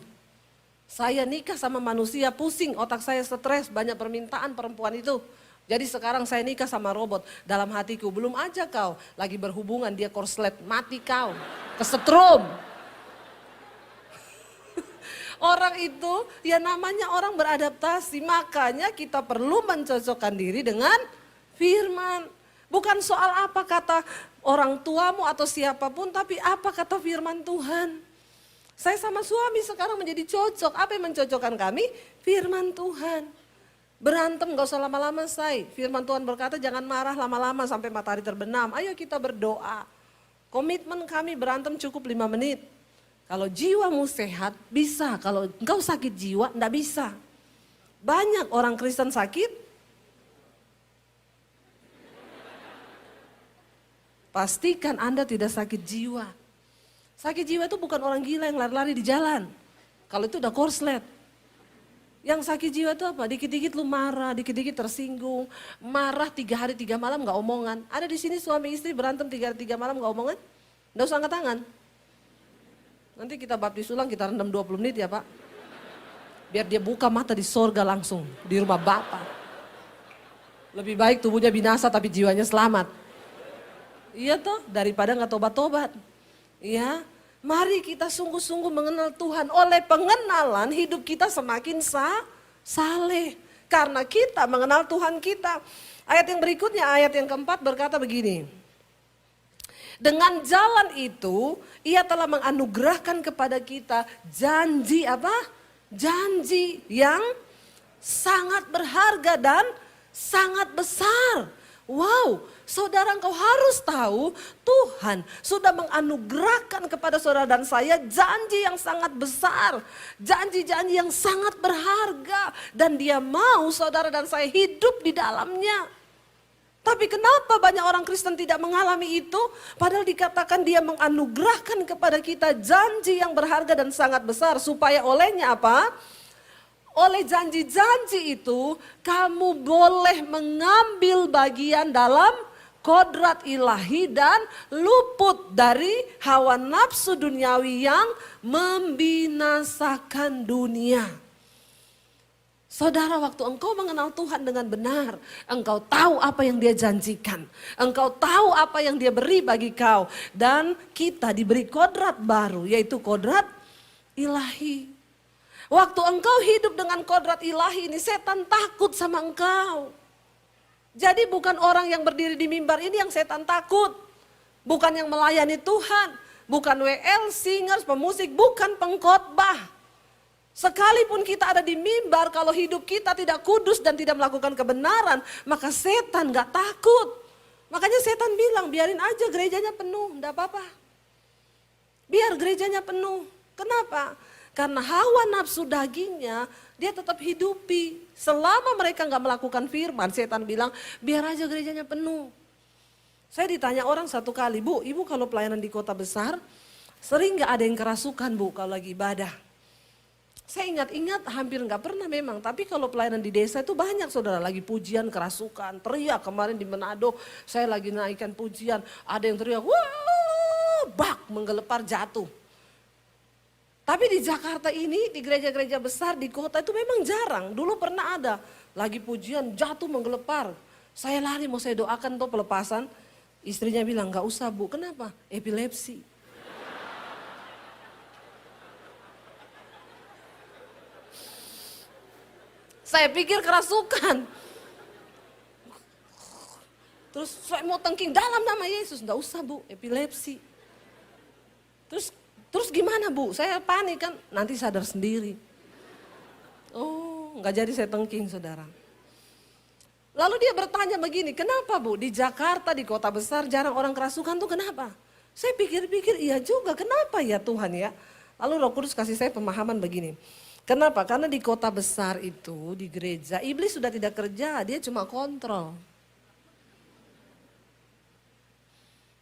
Saya nikah sama manusia, pusing, otak saya stres, banyak permintaan perempuan itu. Jadi sekarang saya nikah sama robot. Dalam hatiku, belum aja kau lagi berhubungan, dia korslet, mati kau, kesetrum. Orang itu ya namanya orang beradaptasi, makanya kita perlu mencocokkan diri dengan firman. Bukan soal apa kata orang tuamu atau siapapun, tapi apa kata firman Tuhan. Saya sama suami sekarang menjadi cocok, apa yang mencocokkan kami? Firman Tuhan. Berantem gak usah lama-lama say, firman Tuhan berkata jangan marah lama-lama sampai matahari terbenam. Ayo kita berdoa. Komitmen kami berantem cukup 5 menit. Kalau jiwamu sehat, bisa. Kalau engkau sakit jiwa, enggak bisa. Banyak orang Kristen sakit. Pastikan Anda tidak sakit jiwa. Sakit jiwa itu bukan orang gila yang lari-lari di jalan. Kalau itu udah korslet. Yang sakit jiwa itu apa? Dikit-dikit lu marah, dikit-dikit tersinggung. Marah 3 hari 3 malam gak omongan. Ada di sini suami istri berantem 3 hari 3 malam gak omongan? Nggak usah angkat tangan. Nanti kita baptis ulang, kita rendam 20 menit ya Pak. Biar dia buka mata di sorga langsung, di rumah Bapak. Lebih baik tubuhnya binasa tapi jiwanya selamat. Iya toh, daripada nggak tobat-tobat. Iya, mari kita sungguh-sungguh mengenal Tuhan. Oleh pengenalan hidup kita semakin saleh. Karena kita mengenal Tuhan kita. Ayat yang berikutnya, ayat yang keempat berkata begini. Dengan jalan itu, ia telah menganugerahkan kepada kita janji apa? Janji yang sangat berharga dan sangat besar. Wow, saudara engkau harus tahu Tuhan sudah menganugerahkan kepada saudara dan saya janji yang sangat besar. Janji-janji yang sangat berharga. Dan dia mau saudara dan saya hidup di dalamnya. Tapi kenapa banyak orang Kristen tidak mengalami itu? Padahal dikatakan dia menganugerahkan kepada kita janji yang berharga dan sangat besar. Supaya olehnya apa? Oleh janji-janji itu kamu boleh mengambil bagian dalam kodrat ilahi dan luput dari hawa nafsu duniawi yang membinasakan dunia. Saudara, waktu engkau mengenal Tuhan dengan benar, engkau tahu apa yang dia janjikan. Engkau tahu apa yang dia beri bagi kau. Dan kita diberi kodrat baru, yaitu kodrat ilahi. Waktu engkau hidup dengan kodrat ilahi ini, setan takut sama engkau. Jadi bukan orang yang berdiri di mimbar ini yang setan takut. Bukan yang melayani Tuhan. Bukan WL, singers, pemusik, bukan pengkhotbah. Sekalipun kita ada di mimbar, kalau hidup kita tidak kudus dan tidak melakukan kebenaran, maka setan gak takut. Makanya setan bilang, biarin aja gerejanya penuh, enggak apa-apa. Biar gerejanya penuh. Kenapa? Karena hawa nafsu dagingnya dia tetap hidupi. Selama mereka gak melakukan firman, setan bilang biar aja gerejanya penuh. Saya ditanya orang satu kali, Bu, ibu kalau pelayanan di kota besar sering gak ada yang kerasukan Bu kalau lagi ibadah? Saya ingat-ingat hampir gak pernah memang, tapi kalau pelayanan di desa itu banyak saudara, lagi pujian kerasukan, teriak. Kemarin di Manado saya lagi naikkan pujian, ada yang teriak, wah, bak, menggelepar jatuh. Tapi di Jakarta ini, di gereja-gereja besar di kota itu memang jarang. Dulu pernah ada, lagi pujian jatuh menggelepar. Saya lari mau saya doakan tuh pelepasan. Istrinya bilang, gak usah Bu, kenapa? Epilepsi. Saya pikir kerasukan. Terus saya mau tengking dalam nama Yesus, gak usah Bu, epilepsi. Terus gimana Bu? Saya panik kan, nanti sadar sendiri. Oh, nggak jadi saya tengking saudara. Lalu dia bertanya begini, kenapa Bu? Di Jakarta, di kota besar jarang orang kerasukan tuh kenapa? Saya pikir-pikir iya juga, kenapa ya Tuhan ya? Lalu Roh Kudus kasih saya pemahaman begini. Kenapa? Karena di kota besar itu, di gereja, iblis sudah tidak kerja, dia cuma kontrol.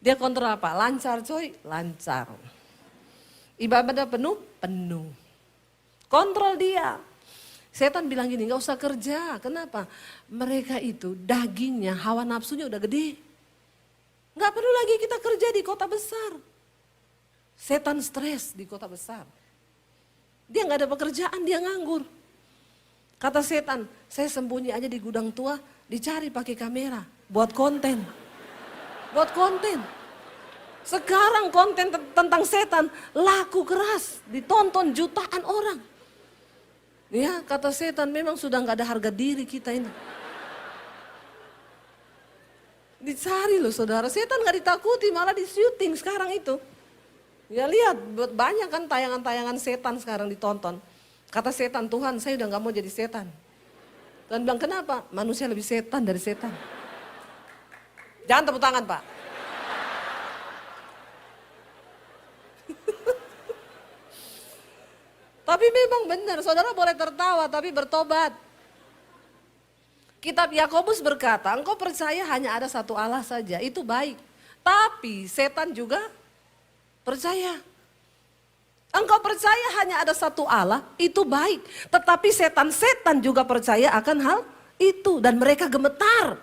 Dia kontrol apa? Lancar coy, lancar. Ibadah penuh, penuh. Kontrol dia. Setan bilang gini, gak usah kerja. Kenapa? Mereka itu dagingnya, hawa nafsunya udah gede. Gak perlu lagi kita kerja di kota besar. Setan stres di kota besar. Dia gak ada pekerjaan, dia nganggur. Kata setan, saya sembunyi aja di gudang tua, dicari pakai kamera. Buat konten. Buat konten. Sekarang konten tentang setan laku keras, ditonton jutaan orang. Ya, kata setan memang sudah nggak ada harga diri kita ini. Dicari loh saudara, setan nggak ditakuti malah di syuting sekarang itu. Ya lihat banyak kan tayangan-tayangan setan sekarang ditonton. Kata setan, Tuhan saya udah nggak mau jadi setan. Tuhan bilang kenapa? Manusia lebih setan dari setan. Jangan tepuk tangan Pak. Tapi memang benar, saudara boleh tertawa tapi bertobat. Kitab Yakobus berkata, engkau percaya hanya ada satu Allah saja, itu baik. Tapi setan juga percaya. Engkau percaya hanya ada satu Allah, itu baik. Tetapi setan-setan juga percaya akan hal itu dan mereka gemetar.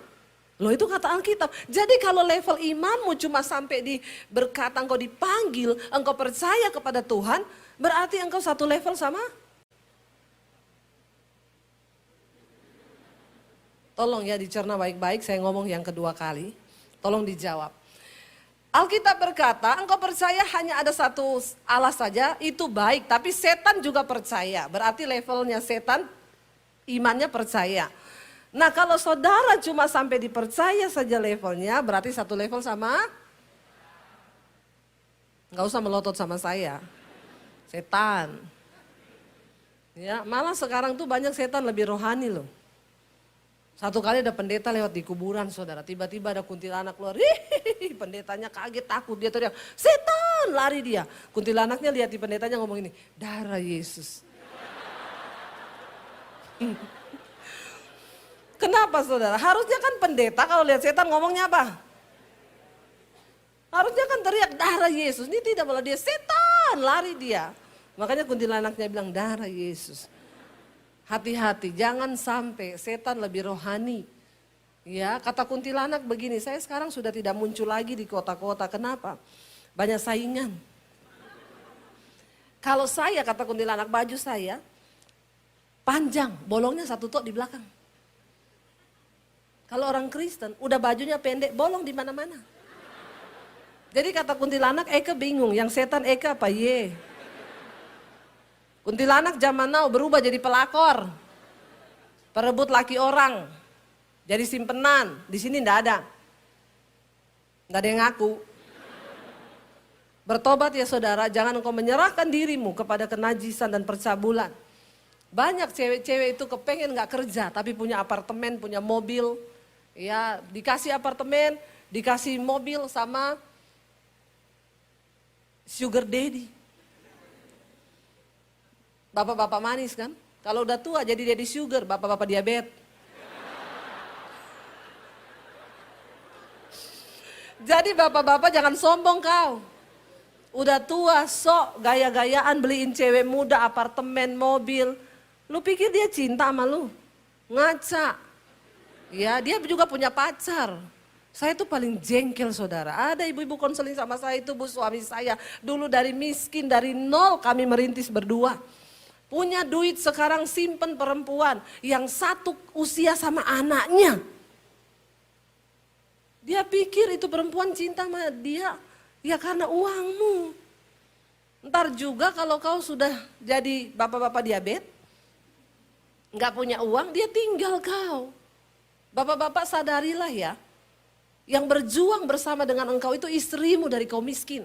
Loh itu kata Alkitab. Jadi kalau level imanmu cuma sampai di berkata engkau dipanggil, engkau percaya kepada Tuhan, berarti engkau satu level sama? Tolong ya dicerna baik-baik, saya ngomong yang kedua kali. Tolong dijawab. Alkitab berkata, engkau percaya hanya ada satu Allah saja, itu baik. Tapi setan juga percaya, berarti levelnya setan, imannya percaya. Nah kalau saudara cuma sampai dipercaya saja levelnya, berarti satu level sama Nggak usah melotot sama saya. Setan. Ya, malah sekarang tuh banyak setan lebih rohani loh. Satu kali ada pendeta lewat di kuburan saudara, tiba-tiba ada kuntilanak keluar. Hihihi, pendetanya kaget takut, dia teriak, setan, lari dia. Kuntilanaknya lihat di pendetanya ngomong ini, darah Yesus. Kenapa saudara? Harusnya kan pendeta kalau lihat setan ngomongnya apa? Harusnya kan teriak darah Yesus, ini tidak, malah dia setan, lari dia. Makanya kuntilanaknya bilang darah Yesus. Hati-hati, jangan sampai setan lebih rohani. Ya, kata kuntilanak begini, saya sekarang sudah tidak muncul lagi di kota-kota. Kenapa? Banyak saingan. Kalau saya, kata kuntilanak, baju saya panjang, bolongnya satu tok di belakang. Kalau orang Kristen, udah bajunya pendek, bolong di mana-mana. Jadi kata kuntilanak, Eka bingung, yang setan Eka apa? Ye. Kuntilanak zaman now berubah jadi pelakor. Perebut laki orang. Jadi simpenan. Di sini enggak ada. Enggak ada yang ngaku. Bertobat ya saudara, jangan engkau menyerahkan dirimu kepada kenajisan dan percabulan. Banyak cewek-cewek itu kepengen gak kerja tapi punya apartemen, punya mobil. Ya, dikasih apartemen, dikasih mobil sama sugar daddy. Bapak-bapak manis kan, kalau udah tua jadi daddy sugar, bapak-bapak diabetes. Jadi bapak-bapak jangan sombong kau. Udah tua sok gaya-gayaan beliin cewek muda apartemen, mobil. Lu pikir dia cinta sama lu? Ngaca. Ya, dia juga punya pacar. Saya tuh paling jengkel saudara. Ada ibu-ibu konseling sama saya itu, bu, suami saya. Dulu dari miskin, dari nol kami merintis berdua. Punya duit sekarang simpen perempuan yang satu usia sama anaknya. Dia pikir itu perempuan cinta sama dia ya karena uangmu. Ntar juga kalau kau sudah jadi bapak-bapak diabetes, nggak punya uang, dia tinggal kau. Bapak-bapak sadarilah ya, yang berjuang bersama dengan engkau itu istrimu dari kau miskin.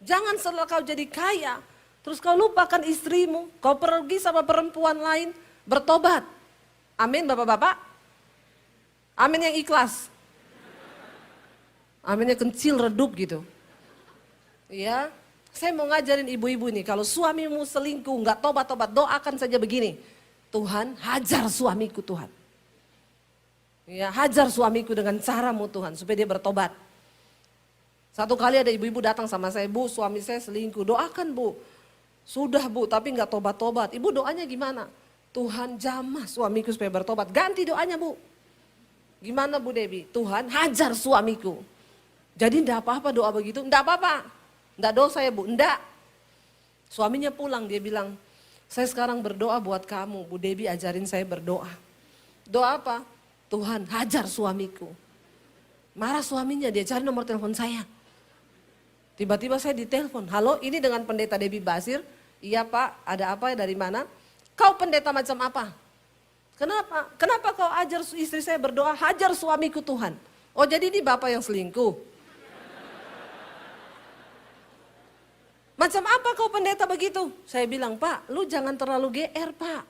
Jangan setelah kau jadi kaya, terus kau lupakan istrimu, kau pergi sama perempuan lain, bertobat. Amin bapak-bapak. Amin yang ikhlas. Aminnya kecil redup gitu. Ya, saya mau ngajarin ibu-ibu nih, kalau suamimu selingkuh, nggak tobat-tobat, doakan saja begini. Tuhan, hajar suamiku Tuhan. Ya, hajar suamiku dengan caramu Tuhan, supaya dia bertobat. Satu kali ada ibu-ibu datang sama saya, bu suami saya selingkuh, doakan bu. Sudah bu, tapi nggak tobat-tobat. Ibu doanya gimana? Tuhan jamah suamiku supaya bertobat. Ganti doanya bu. Gimana Bu Debbie? Tuhan hajar suamiku. Jadi enggak apa-apa doa begitu? Enggak apa-apa. Enggak dosa ya Bu? Enggak. Suaminya pulang dia bilang, saya sekarang berdoa buat kamu. Bu Debbie ajarin saya berdoa. Doa apa? Tuhan hajar suamiku. Marah suaminya, dia cari nomor telepon saya. Tiba-tiba saya ditelepon, halo ini dengan pendeta Debbie Basir. Iya Pak, ada apa dari mana? Kau pendeta macam apa? Kenapa? Kenapa kau ajar istri saya berdoa, hajar suamiku Tuhan? Oh jadi ini bapak yang selingkuh? Macam apa kau pendeta begitu? Saya bilang, Pak, lu jangan terlalu GR Pak.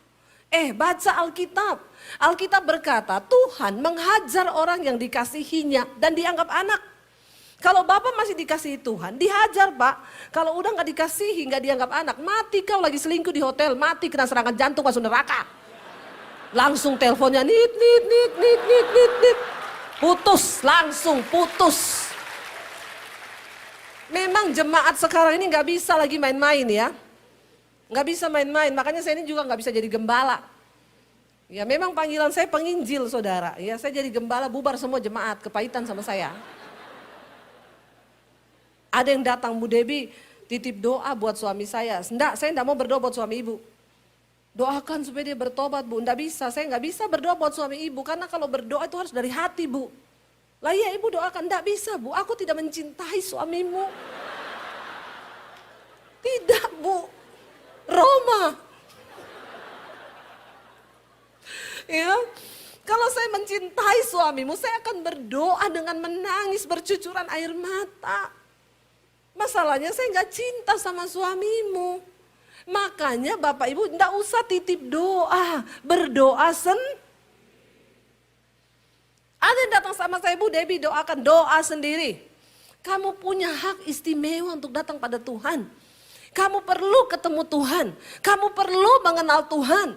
Baca Alkitab. Alkitab berkata, Tuhan menghajar orang yang dikasihinya dan dianggap anak. Kalau bapak masih dikasihi Tuhan, dihajar Pak. Kalau udah gak dikasihi, gak dianggap anak, mati kau lagi selingkuh di hotel, mati kena serangan jantung masuk neraka. Langsung teleponnya nit. Putus, langsung putus. Memang jemaat sekarang ini gak bisa lagi main-main ya. Gak bisa main-main, makanya saya ini juga gak bisa jadi gembala. Ya memang panggilan saya penginjil saudara. Ya saya jadi gembala, bubar semua jemaat, kepahitan sama saya. Ada yang datang, Bu Debbie titip doa buat suami saya. Enggak, saya enggak mau berdoa buat suami ibu. Doakan supaya dia bertobat Bu, enggak bisa. Saya enggak bisa berdoa buat suami ibu, karena kalau berdoa itu harus dari hati Bu. Lah iya ibu doakan, enggak bisa Bu, aku tidak mencintai suamimu. Tidak Bu, Roma. Ya, kalau saya mencintai suamimu, saya akan berdoa dengan menangis bercucuran air mata. Masalahnya saya nggak cinta sama suamimu. Makanya Bapak Ibu nggak usah titip doa, berdoa Ada yang datang sama saya, Bu Debbie doakan, doa sendiri. Kamu punya hak istimewa untuk datang pada Tuhan. Kamu perlu ketemu Tuhan, kamu perlu mengenal Tuhan.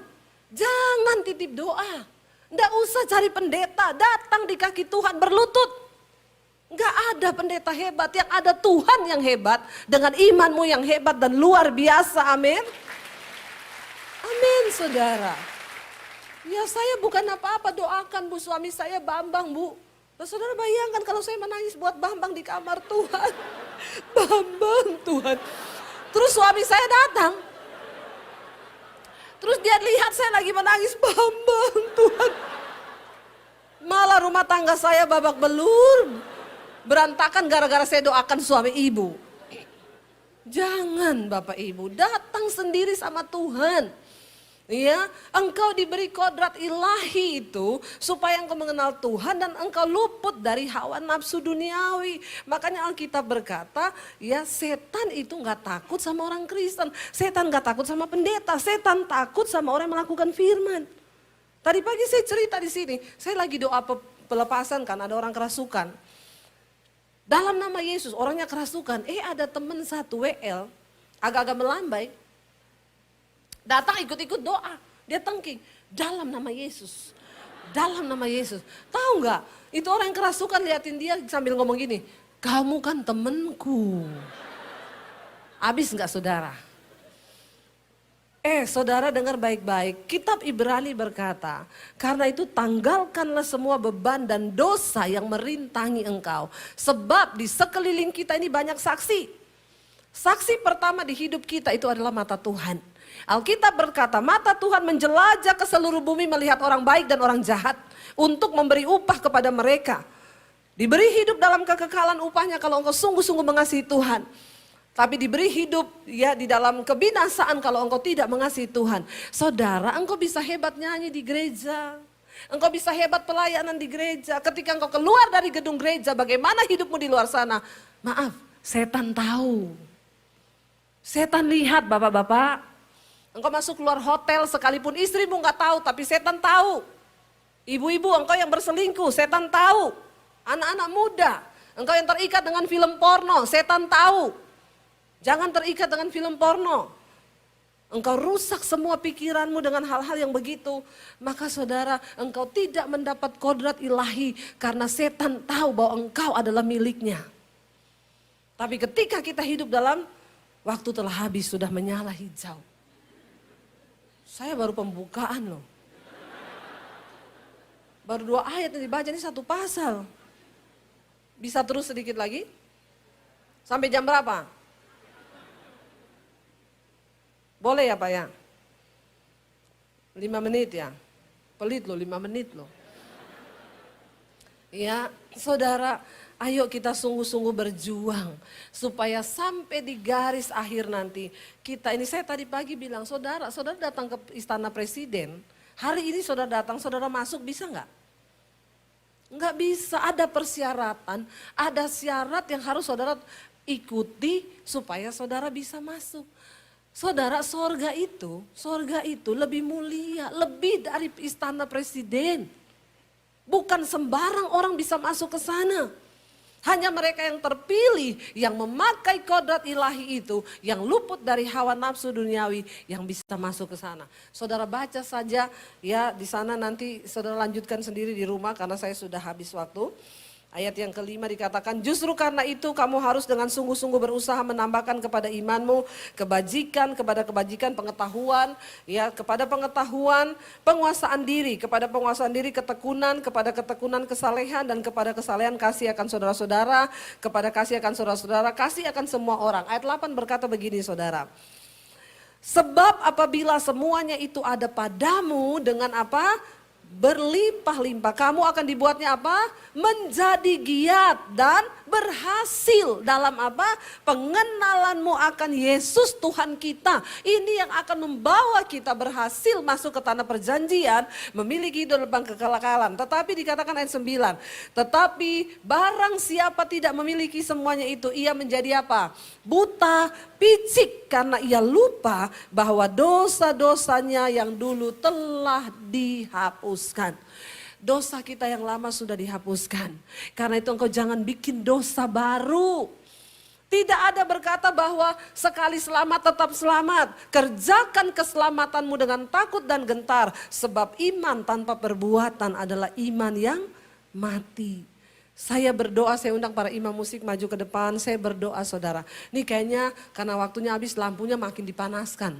Jangan titip doa, nggak usah cari pendeta, datang di kaki Tuhan berlutut. Nggak ada pendeta hebat, yang ada Tuhan yang hebat dengan imanmu yang hebat dan luar biasa, amin. Amin saudara. Ya saya bukan apa-apa, doakan Bu, suami saya Bambang Bu. Nah, saudara bayangkan kalau saya menangis buat Bambang di kamar Tuhan. Bambang Tuhan. Terus suami saya datang. Terus dia lihat saya lagi menangis, Bambang Tuhan. Malah rumah tangga saya babak belur. Berantakan gara-gara saya doakan suami ibu. Jangan Bapak Ibu, datang sendiri sama Tuhan. Ya, engkau diberi kodrat ilahi itu supaya engkau mengenal Tuhan dan engkau luput dari hawa nafsu duniawi. Makanya Alkitab berkata, ya setan itu nggak takut sama orang Kristen, setan nggak takut sama pendeta, setan takut sama orang yang melakukan firman. Tadi pagi saya cerita di sini, saya lagi doa pelepasan kan, ada orang kerasukan. Dalam nama Yesus, orangnya kerasukan. Ada teman satu WL, agak-agak melambai. Datang ikut-ikut doa. Dia tengking, dalam nama Yesus. Dalam nama Yesus. Tahu nggak? Itu orang yang kerasukan liatin dia sambil ngomong gini, kamu kan temenku. Habis nggak saudara? Saudara dengar baik-baik, kitab Ibrani berkata, karena itu tanggalkanlah semua beban dan dosa yang merintangi engkau. Sebab di sekeliling kita ini banyak saksi. Saksi pertama di hidup kita itu adalah mata Tuhan. Alkitab berkata, mata Tuhan menjelajah ke seluruh bumi melihat orang baik dan orang jahat. Untuk memberi upah kepada mereka. Diberi hidup dalam kekekalan upahnya kalau engkau sungguh-sungguh mengasihi Tuhan. Tapi diberi hidup ya di dalam kebinasaan kalau engkau tidak mengasihi Tuhan. Saudara, engkau bisa hebat nyanyi di gereja. Engkau bisa hebat pelayanan di gereja. Ketika engkau keluar dari gedung gereja, bagaimana hidupmu di luar sana? Maaf, setan tahu. Setan lihat bapak-bapak. Engkau masuk keluar hotel sekalipun istrimu nggak tahu, tapi setan tahu. Ibu-ibu engkau yang berselingkuh, setan tahu. Anak-anak muda, engkau yang terikat dengan film porno, setan tahu. Jangan terikat dengan film porno. Engkau rusak semua pikiranmu dengan hal-hal yang begitu. Maka saudara, engkau tidak mendapat kodrat ilahi karena setan tahu bahwa engkau adalah miliknya. Tapi ketika kita hidup dalam waktu telah habis, sudah menyala hijau. Saya baru pembukaan loh. Baru 2 ayat yang dibaca, ini 1 pasal. Bisa terus sedikit lagi? Sampai jam berapa? Boleh ya Pak ya? 5 menit ya? Pelit loh 5 menit loh. Ya saudara, ayo kita sungguh-sungguh berjuang. Supaya sampai di garis akhir nanti. Kita ini, saya tadi pagi bilang, saudara datang ke istana presiden. Hari ini saudara datang, saudara masuk bisa nggak? Nggak bisa, ada persyaratan. Ada syarat yang harus saudara ikuti supaya saudara bisa masuk. Saudara, sorga itu lebih mulia, lebih dari istana presiden. Bukan sembarang orang bisa masuk ke sana. Hanya mereka yang terpilih, yang memakai kodrat ilahi itu, yang luput dari hawa nafsu duniawi, yang bisa masuk ke sana. Saudara baca saja ya di sana, nanti saudara lanjutkan sendiri di rumah karena saya sudah habis waktu. Ayat yang kelima dikatakan, justru karena itu kamu harus dengan sungguh-sungguh berusaha menambahkan kepada imanmu kebajikan, kepada kebajikan pengetahuan, ya kepada pengetahuan penguasaan diri, kepada penguasaan diri ketekunan, kepada ketekunan kesalehan, dan kepada kesalehan kasih akan saudara-saudara, kepada kasih akan saudara-saudara, kasih akan semua orang. Ayat 8 berkata begini saudara, sebab apabila semuanya itu ada padamu dengan apa? Berlimpah-limpah, kamu akan dibuatnya apa? Menjadi giat dan berhasil dalam apa? Pengenalanmu akan Yesus Tuhan kita. Ini yang akan membawa kita berhasil masuk ke tanah perjanjian, memiliki hidup dalam kekekalan. Tetapi dikatakan ayat 9, tetapi barang siapa tidak memiliki semuanya itu, ia menjadi apa? Buta, picik, karena ia lupa bahwa dosa-dosanya yang dulu telah dihapuskan. Dosa kita yang lama sudah dihapuskan. Karena itu engkau jangan bikin dosa baru. Tidak ada berkata bahwa sekali selamat tetap selamat. Kerjakan keselamatanmu dengan takut dan gentar. Sebab iman tanpa perbuatan adalah iman yang mati. Saya berdoa, saya undang para imam musik maju ke depan. Saya berdoa saudara. Ini kayaknya karena waktunya habis, lampunya makin dipanaskan.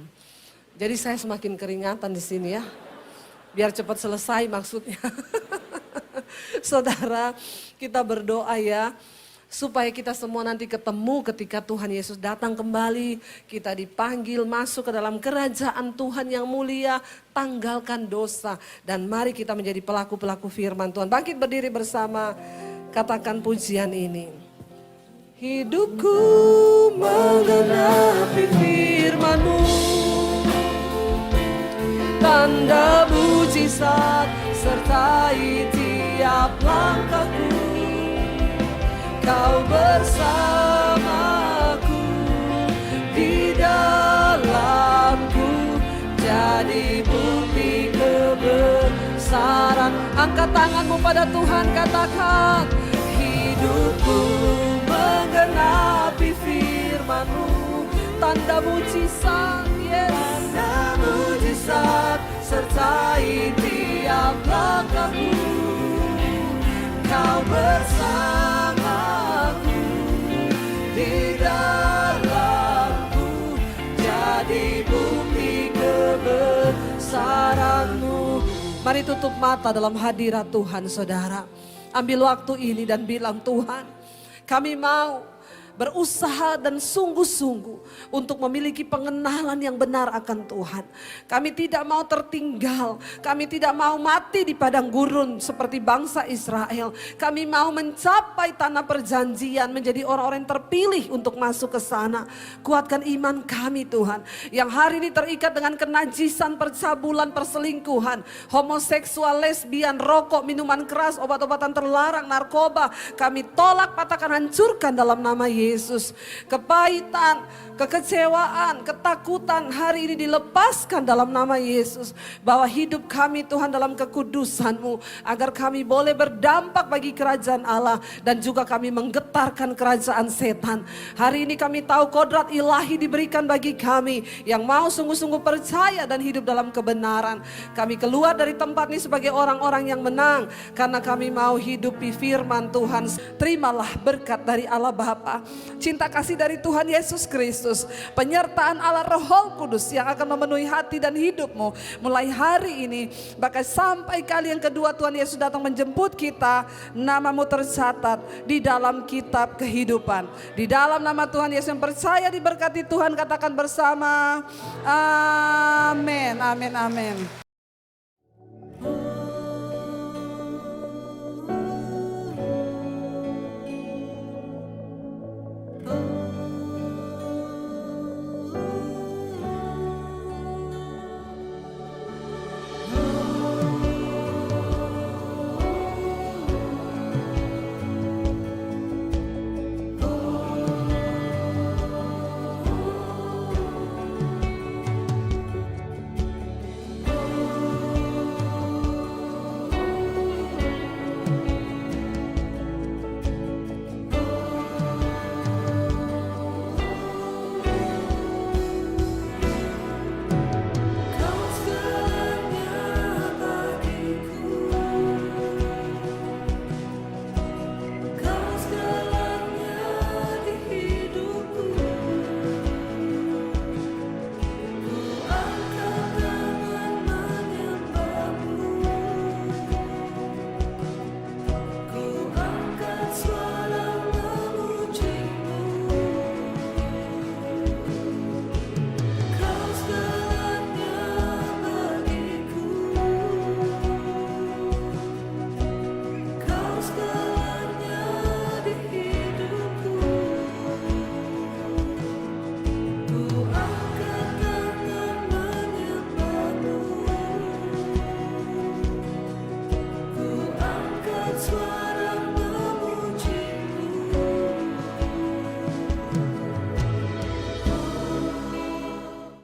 Jadi saya semakin keringatan di sini ya. Biar cepat selesai maksudnya. Saudara, kita berdoa ya. Supaya kita semua nanti ketemu ketika Tuhan Yesus datang kembali. Kita dipanggil masuk ke dalam kerajaan Tuhan yang mulia. Tanggalkan dosa. Dan mari kita menjadi pelaku-pelaku firman Tuhan. Bangkit berdiri bersama. Katakan pujian ini. Hidupku menggenapi firman-Mu. Tanda mujizat sertai tiap langkahku. Kau bersamaku di dalamku. Jadi bukti kebesaran. Angkat tanganmu pada Tuhan, katakan. Hidupku menggenapi firman-Mu. Tanda mujizat, yes. Tanda mujizat sertai tiap langkahku. Kau bersamaku di dalamku. Jadi bukti kebesaran-Mu. Mari tutup mata dalam hadirat Tuhan saudara. Ambil waktu ini dan bilang, Tuhan, kami mau berusaha dan sungguh-sungguh untuk memiliki pengenalan yang benar akan Tuhan. Kami tidak mau tertinggal, kami tidak mau mati di padang gurun seperti bangsa Israel. Kami mau mencapai tanah perjanjian, menjadi orang-orang yang terpilih untuk masuk ke sana. Kuatkan iman kami Tuhan, yang hari ini terikat dengan kenajisan, percabulan, perselingkuhan, homoseksual, lesbian, rokok, minuman keras, obat-obatan terlarang, narkoba. Kami tolak, patahkan, hancurkan dalam nama Yesus. Kepahitan, kekecewaan, ketakutan hari ini dilepaskan dalam nama Yesus. Bahwa hidup kami Tuhan dalam kekudusan-Mu, agar kami boleh berdampak bagi kerajaan Allah. Dan juga kami menggetarkan kerajaan setan. Hari ini kami tahu kodrat ilahi diberikan bagi kami, yang mau sungguh-sungguh percaya dan hidup dalam kebenaran. Kami keluar dari tempat ini sebagai orang-orang yang menang, karena kami mau hidupi firman Tuhan. Terimalah berkat dari Allah Bapa, cinta kasih dari Tuhan Yesus Kristus, penyertaan Allah Roh Kudus yang akan memenuhi hati dan hidupmu mulai hari ini, bahkan sampai kali yang kedua Tuhan Yesus datang menjemput kita. Namamu tercatat di dalam kitab kehidupan. Di dalam nama Tuhan Yesus yang percaya diberkati Tuhan, katakan bersama, amin, amin, amin.